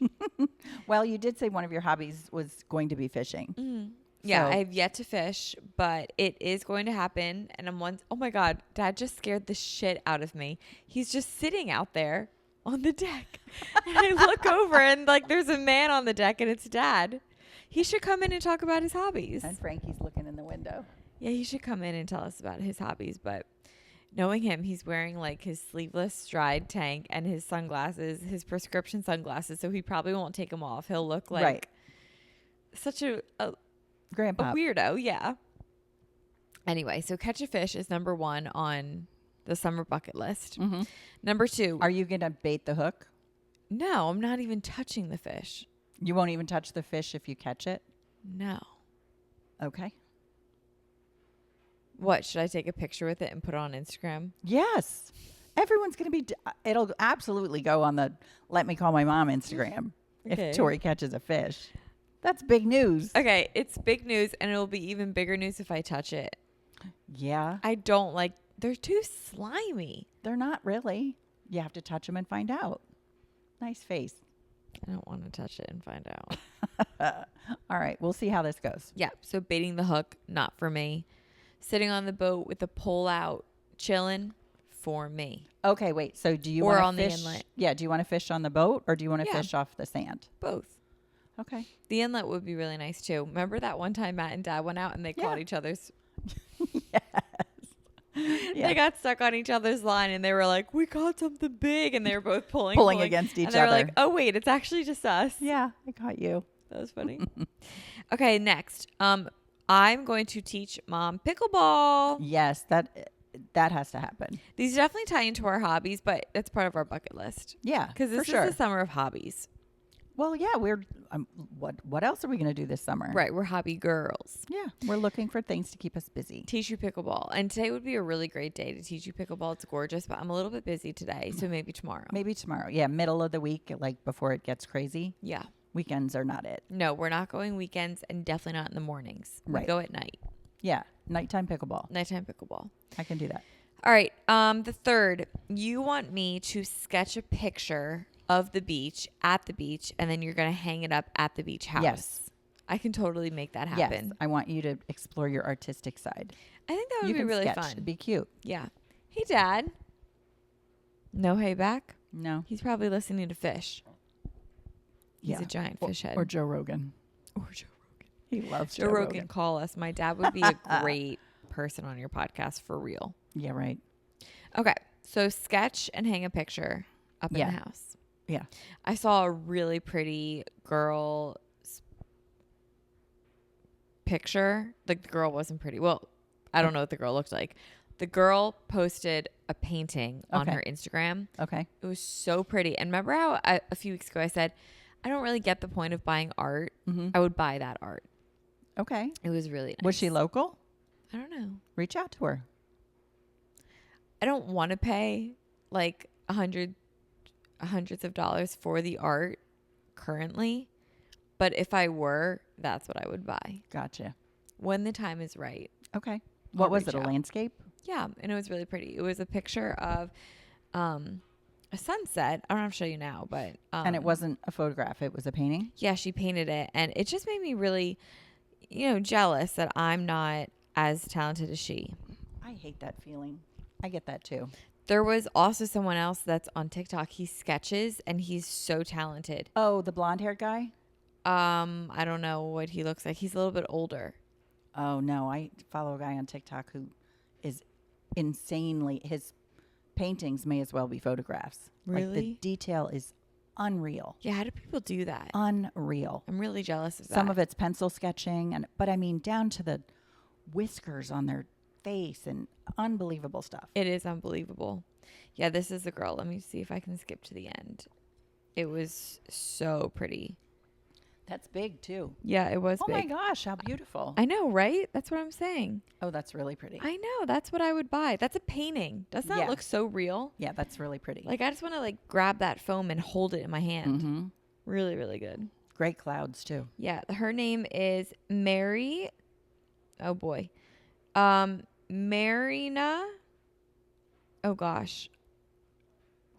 Well, you did say one of your hobbies was going to be fishing. Yeah, So- I have yet to fish, but it is going to happen. And oh my God, Dad just scared the shit out of me. He's just sitting out there on the deck. And I look over and like there's a man on the deck and it's Dad. He should come in and talk about his hobbies. And Frankie's looking in the window. Yeah, he should come in and tell us about his hobbies. But knowing him, he's wearing like his sleeveless stride tank and his sunglasses, his prescription sunglasses. So he probably won't take them off. He'll look like such a Grandpa. a weirdo. Yeah. Anyway, so catch a fish is number 1 on the summer bucket list. Number 2. Are you going to bait the hook? No, I'm not even touching the fish. You won't even touch the fish if you catch it? No. Okay. What? Should I take a picture with it and put it on Instagram? Yes. Everyone's going to be, it'll absolutely go on the Let Me Call My Mom Instagram Okay. if Tori catches a fish. That's big news. Okay, it's big news, and it'll be even bigger news if I touch it. Yeah. I don't like, they're too slimy. They're not really. You have to touch them and find out. Nice face. I don't want to touch it and find out. All right. We'll see how this goes. Yeah, so baiting the hook, not for me. Sitting on the boat with the pole out, chilling, for me. Okay, wait. So do you Or want to on the fish? inlet. Yeah. Do you want to fish on the boat or do you want to Yeah. fish off the sand? Both. Okay. The inlet would be really nice too. Remember that one time Matt and Dad went out and they caught each other's. Yes. They got stuck on each other's line and they were like, "We caught something big," and they were both pulling against each and they were other. like, "Oh wait, it's actually just us." Yeah, I caught you. That was funny. Okay, next. I'm going to teach Mom pickleball. Yes, that that has to happen. These definitely tie into our hobbies, but it's part of our bucket list. Yeah, Because this for sure. is the summer of hobbies. Well, yeah, we're what else are we going to do this summer? Right. We're hobby girls. Yeah, we're looking for things to keep us busy. Teach you pickleball. And today would be a really great day to teach you pickleball. It's gorgeous, but I'm a little bit busy today, so maybe tomorrow. Maybe tomorrow. Yeah, middle of the week, like before it gets crazy. Yeah. Weekends are not it. No, we're not going weekends and definitely not in the mornings. We Right. go at night. Yeah, nighttime pickleball. Nighttime pickleball. I can do that. All right. The third, you want me to sketch a picture of the beach at the beach, and then you're going to hang it up at the beach house. Yes. I can totally make that Yes, happen. I want you to explore your artistic side. I think that would You be can really sketch. fun. It'd be cute. Yeah. Hey, Dad. No hay back? No. He's probably listening to Fish. He's Yeah. a giant fish head. Or Joe Rogan. Or Joe Rogan. He loves Joe Rogan, call us. My dad would be a great person on your podcast for real. Yeah, right. Okay. So sketch and hang a picture up in Yeah. the house. Yeah. I saw a really pretty girl picture. Like the girl wasn't pretty. Well, I don't know what the girl looked like. The girl posted a painting on Okay. her Instagram. Okay. It was so pretty. And remember how a few weeks ago I said, I don't really get the point of buying art. Mm-hmm. I would buy that art. Okay. It was really nice. Was she local? I don't know. Reach out to her. I don't want to pay like hundreds of dollars for the art currently. But if I were, that's what I would buy Gotcha. when the time is right. Okay. What was reach it? A out. landscape? Yeah, and it was really pretty. It was a picture of a sunset. I don't have to show you now, but And it wasn't a photograph. It was a painting? yeah, she painted it, and it just made me really, jealous that I'm not as talented as she. I hate that feeling. I get that too. There was also someone else that's on TikTok. He sketches, and he's so talented. Oh, the blonde haired guy? I don't know what he looks like. He's a little bit older. Oh, no. I follow a guy on TikTok who is insanely, his paintings may as well be photographs. Like the Really? detail is unreal. Yeah, how do people do that? Unreal. I'm really jealous of that. Some of it's pencil sketching, but I mean, down to the whiskers on their face and unbelievable stuff. It is unbelievable. Yeah, this is the girl. Let me see if I can skip to the end. It was so pretty. That's big too. Yeah, it was Oh big. my gosh, how beautiful. I know, right? That's what I'm saying. Oh, that's really pretty. I know. That's what I would buy. That's a painting. Doesn't that Yeah. look so real? Yeah, that's really pretty. Like, I just want to grab that foam and hold it in my hand. Mm-hmm. Really, really good. Great clouds too. Yeah, her name is Mary. Oh boy. Marina. Oh gosh.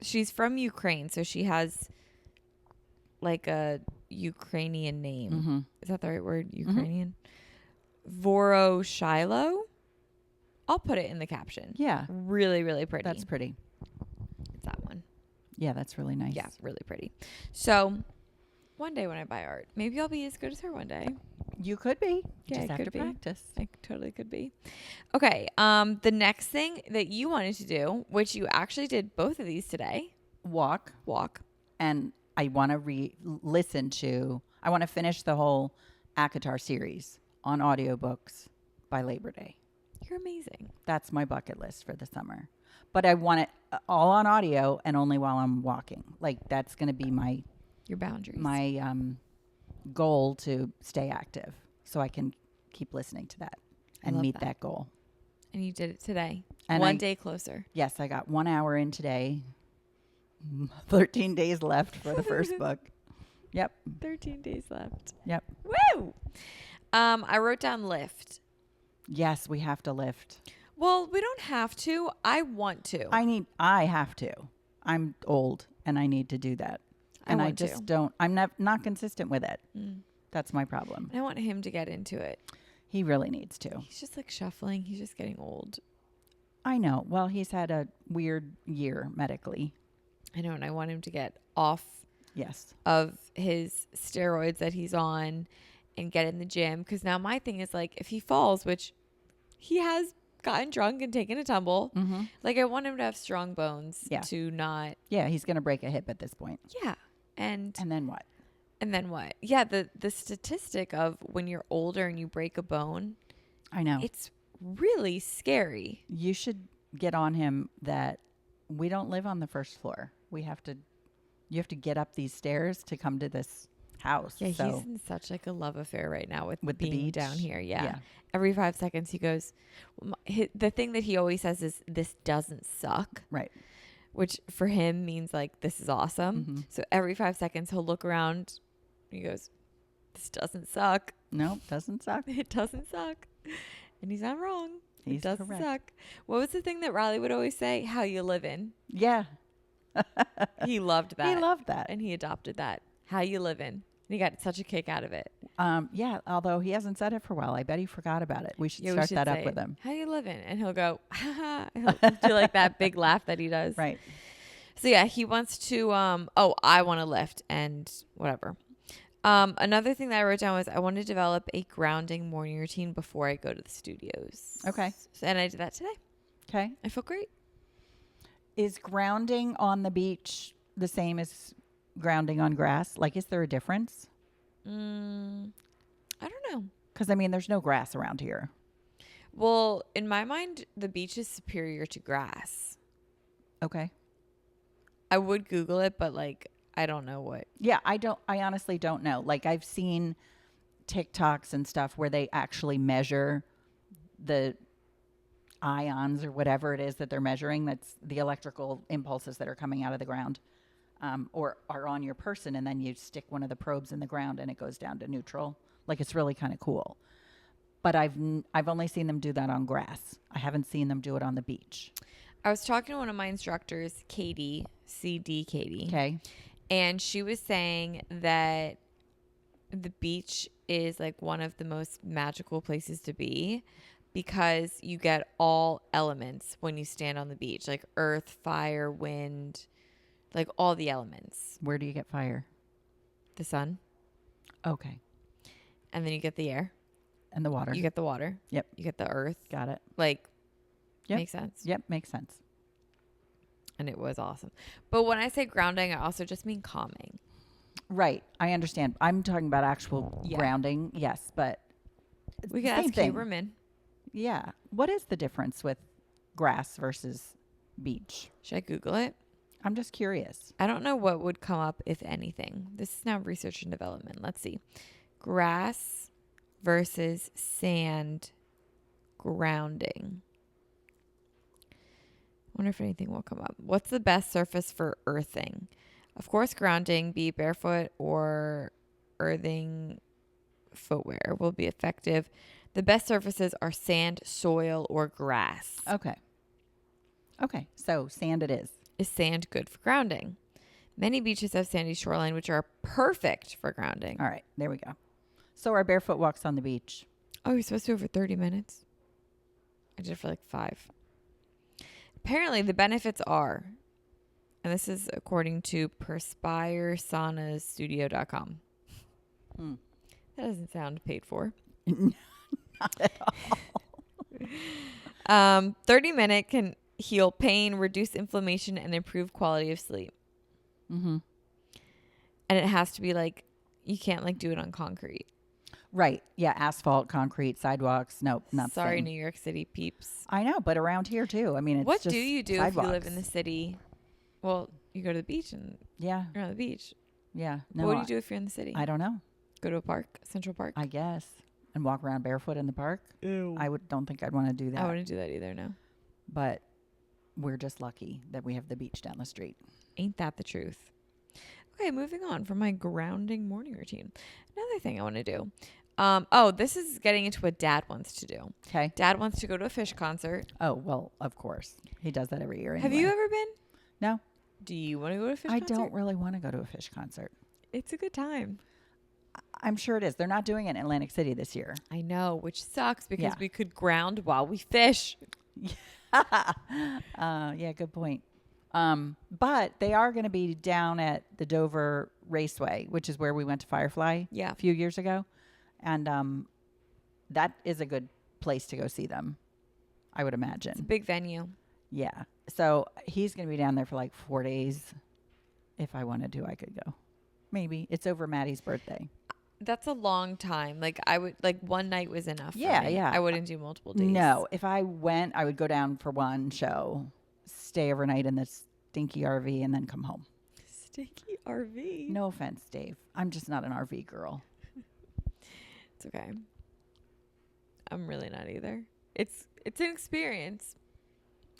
She's from Ukraine, so she has like a Ukrainian name. Mm-hmm. Is that the right word? Ukrainian? Voroshilo? I'll put it in the caption. Yeah, Really, really pretty. that's pretty. It's that one. Yeah, that's really nice. Yeah, really pretty. So one day when I buy art, maybe I'll be as good as her one day. You could be. Yeah, Just it have could to be. practice. I totally could be. Okay. The next thing that you wanted to do, which you actually did both of these today, Walk. And I want to listen to, I want to finish the whole ACOTAR series on audiobooks by Labor Day. You're amazing. That's my bucket list for the summer. But I want it all on audio and only while I'm walking. Like that's going to be my Your boundaries. goal to stay active so I can keep listening to that and love meet that. that goal. And you did it today. And One I- day closer. Yes, I got 1 hour in today. 13 days left for the first book. Yep. 13 days left. Yep. Woo! I wrote down lift. Yes, we have to lift. Well, we don't have to. I want to. I have to. I'm old and I need to do that. I And I want to. just don't, I'm not consistent with it. Mm. That's my problem. And I want him to get into it. He really needs to. He's just shuffling. He's just getting old. I know. Well, he's had a weird year medically. I know. And I want him to get off Yes. of his steroids that he's on and get in the gym. Because now my thing is if he falls, which he has gotten drunk and taken a tumble, Mm-hmm. I want him to have strong bones Yeah. to not. Yeah, he's going to break a hip at this point. Yeah. And then what? then what? Yeah. The statistic of when you're older and you break a bone, I know. it's really scary. You should get on him that we don't live on the first floor. You have to get up these stairs to come to this house. Yeah, so he's in such like a love affair right now with the being beach down here. Yeah. Yeah. Every 5 seconds he goes, the thing that he always says is, "This doesn't suck." Right. Which for him means like, this is awesome. Mm-hmm. So every 5 seconds he'll look around and he goes, "This doesn't suck." Nope, doesn't suck. It doesn't suck. And he's not wrong. He's it doesn't correct. suck. What was the thing that Riley would always say? "How you livin'?" Yeah. He loved that. He loved that. And he adopted that. "How you livin'?" And he got such a kick out of it. Yeah, although he hasn't said it for a while. I bet he forgot about it. We should Yeah, start that up say with it. him. "How you living?" And he'll go, "Ha ha." He'll do like that big laugh that he does. Right. So yeah, he wants to, I want to lift and whatever. Another thing that I wrote down was I want to develop a grounding morning routine before I go to the studios. Okay. And I did that today. Okay. I feel great. Is grounding on the beach the same as grounding on grass? Like, is there a difference? I don't know. Because, I mean, there's no grass around here. Well, in my mind, the beach is superior to grass. Okay. I would Google it, but like, I don't know what. Yeah, I honestly don't know. Like, I've seen TikToks and stuff where they actually measure the ions or whatever it is that they're measuring. That's the electrical impulses that are coming out of the ground, or are on your person. And then you stick one of the probes in the ground and it goes down to neutral. Like, it's really kind of cool. But I've only seen them do that on grass. I haven't seen them do it on the beach. I was talking to one of my instructors, Katie, Katie. Okay. And she was saying that the beach is like one of the most magical places to be because you get all elements when you stand on the beach, like earth, fire, wind, like all the elements. Where do you get fire? The sun. Okay. And then you get the air. And the water. You get the water. Yep. You get the earth. Got it. Like, Yep. makes sense. Yep. Makes sense. And it was awesome. But when I say grounding, I also just mean calming. Right. I understand. I'm talking about actual Yeah. grounding. Yes. But We can same ask thing. Caberman. Yeah. What is the difference with grass versus beach? Should I Google it? I'm just curious. I don't know what would come up, if anything. This is now research and development. Let's see. Grass versus sand grounding. Wonder if anything will come up. What's the best surface for earthing? Of course, grounding, be it barefoot or earthing footwear, will be effective. The best surfaces are sand, soil, or grass. Okay. Okay. So sand it is. Is sand good for grounding? Many beaches have sandy shoreline, which are perfect for grounding. All right. There we go. So our barefoot walks on the beach. Oh, you're supposed to do it for 30 minutes? I did it for like 5. Apparently, the benefits are, and this is according to perspiresaunasstudio.com. That doesn't sound paid for. Not at all. 30-minute can heal pain, reduce inflammation, and improve quality of sleep. Mm-hmm. And it has to be like, you can't like do it on concrete. Right. Yeah. Asphalt, concrete, sidewalks. Nope. Not the Sorry, same. New York City peeps. I know, but around here too. I mean, it's What just do you do sidewalks. if you live in the city? Well, you go to the beach and Yeah. you're on the beach. Yeah. No, What do you do if you're in the city? I don't know. Go to a park, Central Park? I guess. And walk around barefoot in the park. Ew. Don't think I'd want to do that. I wouldn't do that either, no. But we're just lucky that we have the beach down the street. Ain't that the truth? Okay, moving on from my grounding morning routine. Another thing I want to do. This is getting into what Dad wants to do. Okay. Dad wants to go to a fish concert. Oh, well, of course. He does that every year. Have anyway. you ever been? No. Do you want to go to a fish I concert? don't really want to go to a fish concert. It's a good time. I'm sure it is. They're not doing it in Atlantic City this year. I know, which sucks because Yeah. we could ground while we fish. Yeah, good point. But they are going to be down at the Dover Raceway, which is where we went to Firefly Yeah. a few years ago. And that is a good place to go see them, I would imagine. It's a big venue. Yeah. So he's going to be down there for like 4 days. If I wanted to, I could go. Maybe. It's over Maddie's birthday. That's a long time. Like I would like one night was enough. Yeah, for me. yeah. I wouldn't do multiple days. No, if I went, I would go down for one show, stay overnight in this stinky RV, and then come home. Stinky RV. No offense, Dave. I'm just not an RV girl. It's okay. I'm really not either. It's an experience.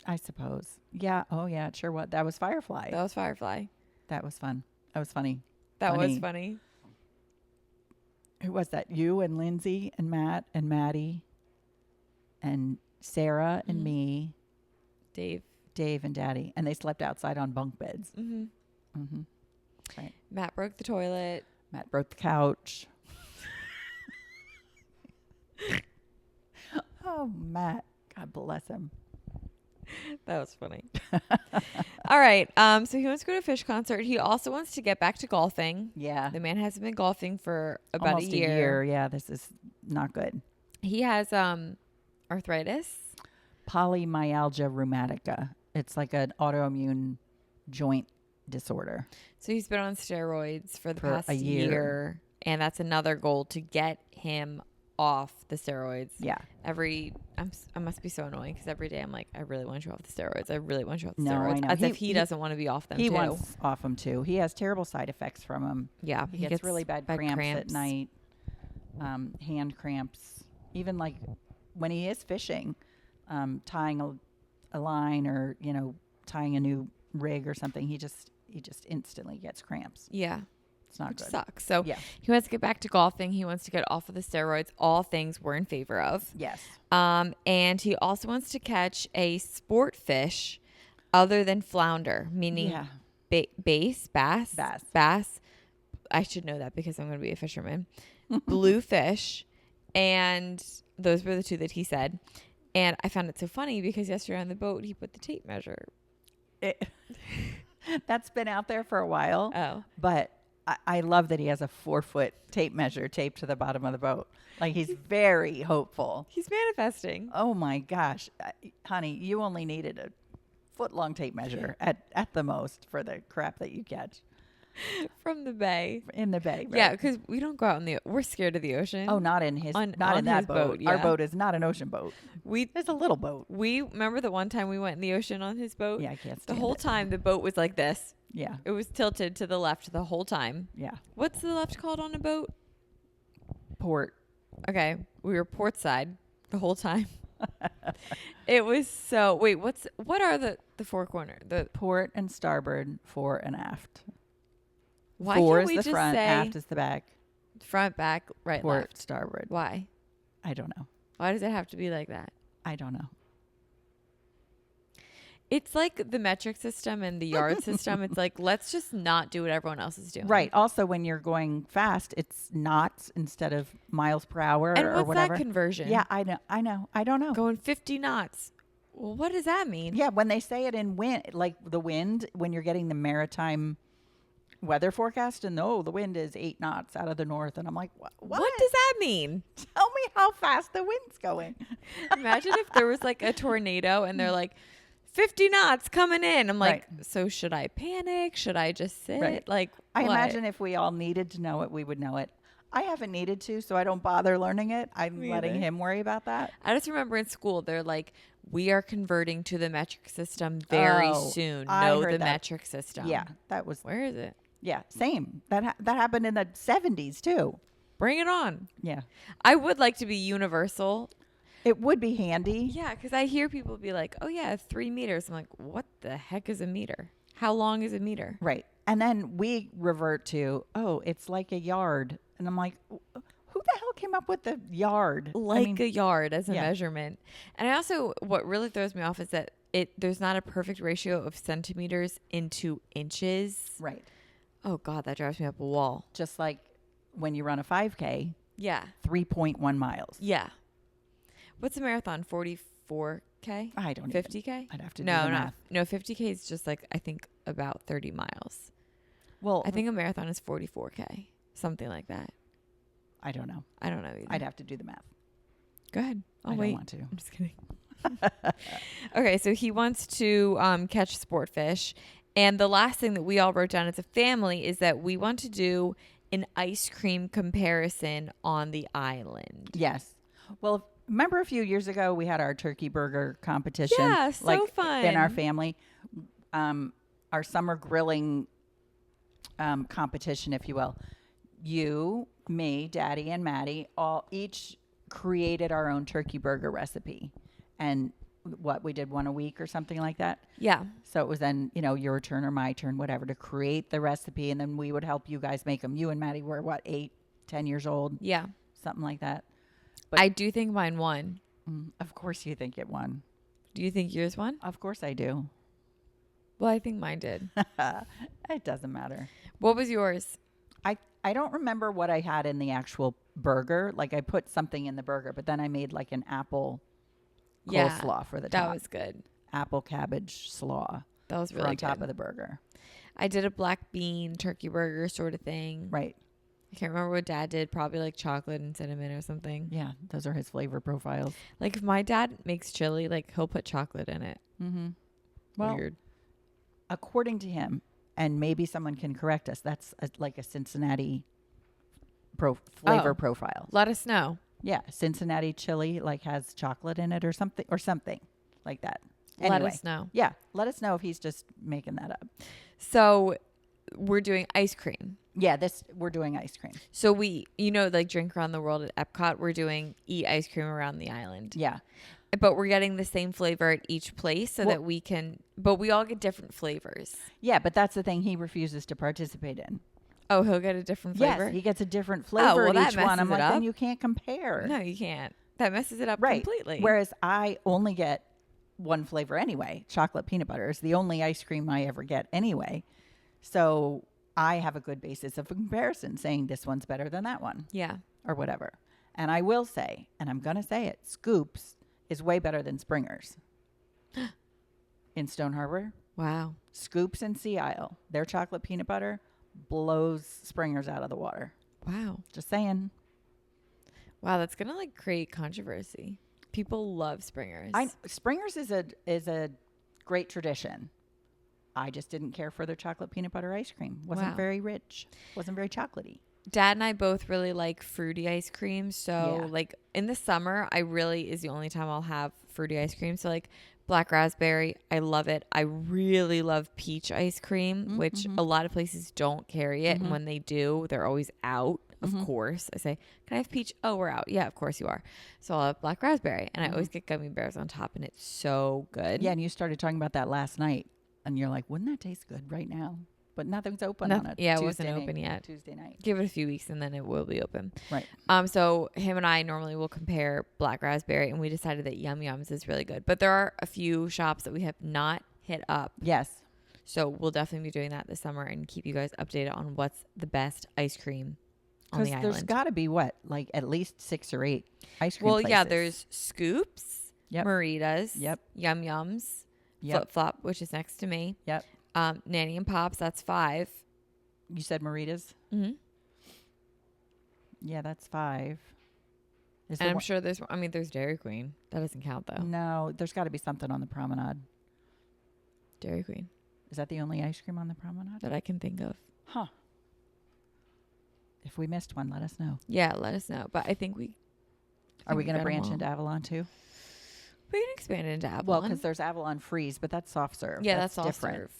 I suppose. Yeah. Oh, yeah. Sure. What? That was Firefly. That was Firefly. That was fun. That was funny. That was funny. Who was that? You and Lindsay and Matt and Maddie and Sarah and me. Dave and Daddy. And they slept outside on bunk beds. Mm-hmm. Mm-hmm. Right. Matt broke the toilet. Matt broke the couch. Oh, Matt. God bless him. That was funny. All right. So he wants to go to a fish concert. He also wants to get back to golfing. Yeah. The man hasn't been golfing for about Almost a year. Yeah, this is not good. He has arthritis. Polymyalgia rheumatica. It's like an autoimmune joint disorder. So he's been on steroids for the past a year. And that's another goal, to get him off the steroids. Yeah. I must be so annoying because every day I'm like, I really want you off the steroids. I really want you off the No, steroids. I know. As if he doesn't want to be off them too. He wants off them too. He has terrible side effects from them. Yeah. He gets really bad cramps at night, hand cramps. Even like when he is fishing, tying a line or, tying a new rig or something, he just instantly gets cramps. Yeah. It's not Which good. sucks. So yeah. He wants to get back to golfing. He wants to get off of the steroids. All things we're in favor of. Yes. And he also wants to catch a sport fish other than flounder, meaning bass. I should know that because I'm going to be a fisherman. Bluefish. And those were the two that he said. And I found it so funny because yesterday on the boat, he put the tape measure. That's been out there for a while. Oh. But I love that he has a 4-foot tape measure taped to the bottom of the boat. Like, he's very hopeful. He's manifesting. Oh my gosh. Honey, you only needed a foot-long tape measure at the most for the crap that you catch. From the bay. In the bay, right? Yeah, because we don't go out we're scared of the ocean. Oh, not in his, on that boat. Yeah. Our boat is not an ocean boat. It's a little boat. We remember the one time we went in the ocean on his boat? Yeah, I can't stand The whole time the boat was like this. Yeah. It was tilted to the left the whole time. Yeah. What's the left called on a boat? Port. Okay. We were port side the whole time. It was so... Wait, what are the four corner? The port and starboard, fore and aft. Why fore can't is we the just front, say aft is the back. Front, back, right, port, left. starboard. Why? I don't know. Why does it have to be like that? I don't know. It's like the metric system and the yard system. It's like, let's just not do what everyone else is doing. Right. Also, when you're going fast, it's knots instead of miles per hour and or whatever. what's that conversion? Yeah, I know. I don't know. Going 50 knots. Well, what does that mean? Yeah, when they say it in wind, like the wind, when you're getting the maritime weather forecast, and the wind is 8 knots out of the north, and I'm like, what does that mean? Tell me how fast the wind's going. Imagine if there was like a tornado and they're like 50 knots coming in. I'm like, So should I panic? Should I just sit? Right. Like, I what? imagine if we all needed to know it, we would know it. I haven't needed to, so I don't bother learning it. I'm letting him worry about that. I just remember in school, they're like, we are converting to the metric system very soon. Know the metric system. Yeah, that was. Where is it? Yeah, same. That happened in the 70s too. Bring it on. Yeah. I would like to be universal. It would be handy. Yeah, because I hear people be like, oh, yeah, 3 meters. I'm like, what the heck is a meter? How long is a meter? Right. And then we revert to, it's like a yard. And I'm like, who the hell came up with the yard? A yard as a measurement. And I also, what really throws me off is that there's not a perfect ratio of centimeters into inches. Right. Oh, God, that drives me up a wall. Just like when you run a 5K. Yeah. 3.1 miles. Yeah. What's a marathon? 44K? I don't 50K? I'd have to do the math. No, 50K is just like, I think about 30 miles. Well, I think a marathon is 44K. Something like that. I don't know. I don't know either. I'd have to do the math. Go ahead. I wait. don't want to. I'm just kidding. Okay, so he wants to catch sport fish. And the last thing that we all wrote down as a family is that we want to do an ice cream comparison on the island. Yes. Well, remember a few years ago we had our turkey burger competition? Yeah, so fun. In our family. Our summer grilling competition, if you will. You, me, Daddy, and Maddie each created our own turkey burger recipe. And we did one a week or something like that. Yeah. So it was then, your turn or my turn, whatever, to create the recipe. And then we would help you guys make them. You and Maddie were, 8, 10 years old? Yeah. Something like that. But I do think mine won. Of course you think it won. Do you think yours won? Of course I do. Well, I think mine did. It doesn't matter. What was yours? I don't remember what I had in the actual burger. Like I put something in the burger, but then I made like an apple coleslaw for the top. That was good. Apple cabbage slaw. That was really good. On top of the burger. I did a black bean turkey burger sort of thing. Right. I can't remember what Dad did. Probably like chocolate and cinnamon or something. Yeah, those are his flavor profiles. Like if my dad makes chili, like he'll put chocolate in it. Mm-hmm. Well, weird. According to him, and maybe someone can correct us, that's like a Cincinnati flavor profile. Let us know. Yeah, Cincinnati chili like has chocolate in it or something like that. Anyway, let us know. Yeah, let us know if he's just making that up. So we're doing ice cream. Yeah, we're doing ice cream. So we, like drink around the world at Epcot, we're doing eat ice cream around the island. Yeah. But we're getting the same flavor at each place so that we can, but we all get different flavors. Yeah, but that's the thing he refuses to participate in. Oh, he'll get a different flavor? Yes, he gets a different flavor at each one. I'm like, then you can't compare. No, you can't. That messes it up completely. Whereas I only get one flavor anyway. Chocolate peanut butter is the only ice cream I ever get anyway. So I have a good basis of comparison saying this one's better than that one. Yeah. Or whatever. And I will say, and I'm going to say it, Scoops is way better than Springer's in Stone Harbor. Wow. Scoops and Sea Isle, their chocolate peanut butter blows Springer's out of the water. Wow. Just saying. Wow, that's going to create controversy. People love Springer's. Springer's is a great tradition. I just didn't care for their chocolate peanut butter ice cream. Wasn't very rich. Wasn't very chocolatey. Dad and I both really like fruity ice cream. So in the summer, is the only time I'll have fruity ice cream. So black raspberry, I love it. I really love peach ice cream, which a lot of places don't carry it. And when they do, they're always out. Of course. I say, can I have peach? Oh, we're out. Yeah, of course you are. So I'll have black raspberry. And I always get gummy bears on top. And it's so good. Yeah, and you started talking about that last night. And you're like, wouldn't that taste good right now? But nothing's open on it. Yeah, it wasn't open yet. Tuesday night. Give it a few weeks and then it will be open. Right. So him and I normally will compare black raspberry, and we decided that Yum Yums is really good. But there are a few shops that we have not hit up. Yes. So we'll definitely be doing that this summer and keep you guys updated on what's the best ice cream on the island. Because there's got to be at least 6 or 8 ice cream places. Yeah, there's Scoops, yep. Maritas, yep. Yum Yums, yep. Flip Flop, which is next to me. Yep. Nanny and Pops, that's 5. You said Maritas? Mm-hmm. Yeah, that's 5. And I'm sure there's Dairy Queen. That doesn't count, though. No, there's got to be something on the promenade. Dairy Queen. Is that the only ice cream on the promenade? That I can think of. Huh. If we missed one, let us know. Yeah, let us know. But I think we... Are we going to branch into Avalon, too? We can expand into Avalon. Well, because there's Avalon Freeze, but that's soft serve. Yeah, that's soft different. serve.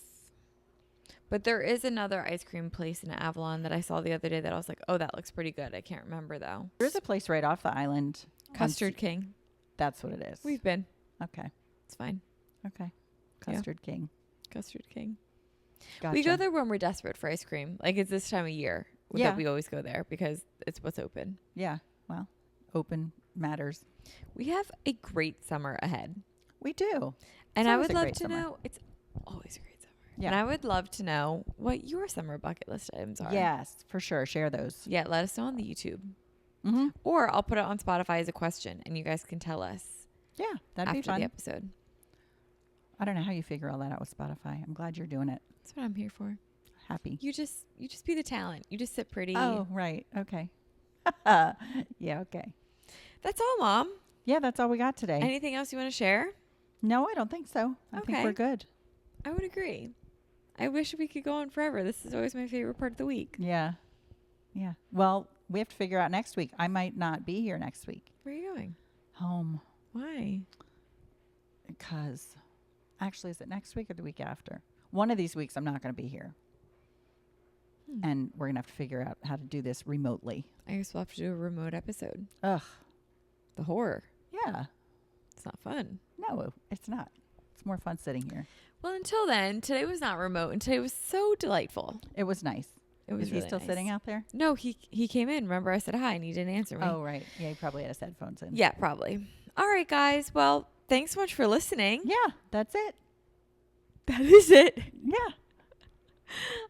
But there is another ice cream place in Avalon that I saw the other day that I was like, oh, that looks pretty good. I can't remember, though. There's a place right off the island. Custard King. That's what it is. We've been. Okay. It's fine. Okay. Custard King. Custard King. Gotcha. We go there when we're desperate for ice cream. It's this time of year that we always go there because it's what's open. Yeah. Well, open matters. We have a great summer ahead. We do. And I would love to know. It's always a great summer. Yeah. And I would love to know what your summer bucket list items are. Yes, for sure. Share those. Yeah, let us know on the YouTube. Mm-hmm. Or I'll put it on Spotify as a question and you guys can tell us. Yeah, that'd be fun. After the episode. I don't know how you figure all that out with Spotify. I'm glad you're doing it. That's what I'm here for. Happy. You just be the talent. You just sit pretty. Oh, right. Okay. Yeah, okay. That's all, Mom. Yeah, that's all we got today. Anything else you want to share? No, I don't think so. I think we're good. I would agree. I wish we could go on forever. This is always my favorite part of the week. Yeah. Yeah. Well, we have to figure out next week. I might not be here next week. Where are you going? Home. Why? Because actually, is it next week or the week after? One of these weeks, I'm not going to be here. And we're going to have to figure out how to do this remotely. I guess we'll have to do a remote episode. Ugh. The horror. Yeah. It's not fun. No, it's not. It's more fun sitting here. Well, until then, today was not remote, and today was so delightful. It was nice. It was Is he really still nice. sitting out there? No, he came in. Remember, I said hi, and he didn't answer me. Oh, right. Yeah, he probably had his headphones in. Yeah, probably. All right, guys. Well, thanks so much for listening. Yeah, that's it. That is it. Yeah.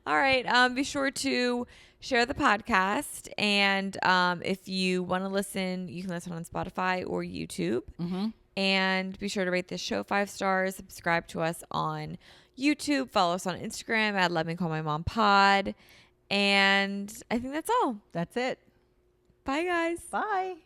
All right. Be sure to share the podcast. And if you want to listen, you can listen on Spotify or YouTube. Mm-hmm. And be sure to rate this show 5 stars. Subscribe to us on YouTube. Follow us on Instagram at Let Me Call My Mom Pod. And I think that's all. That's it. Bye, guys. Bye.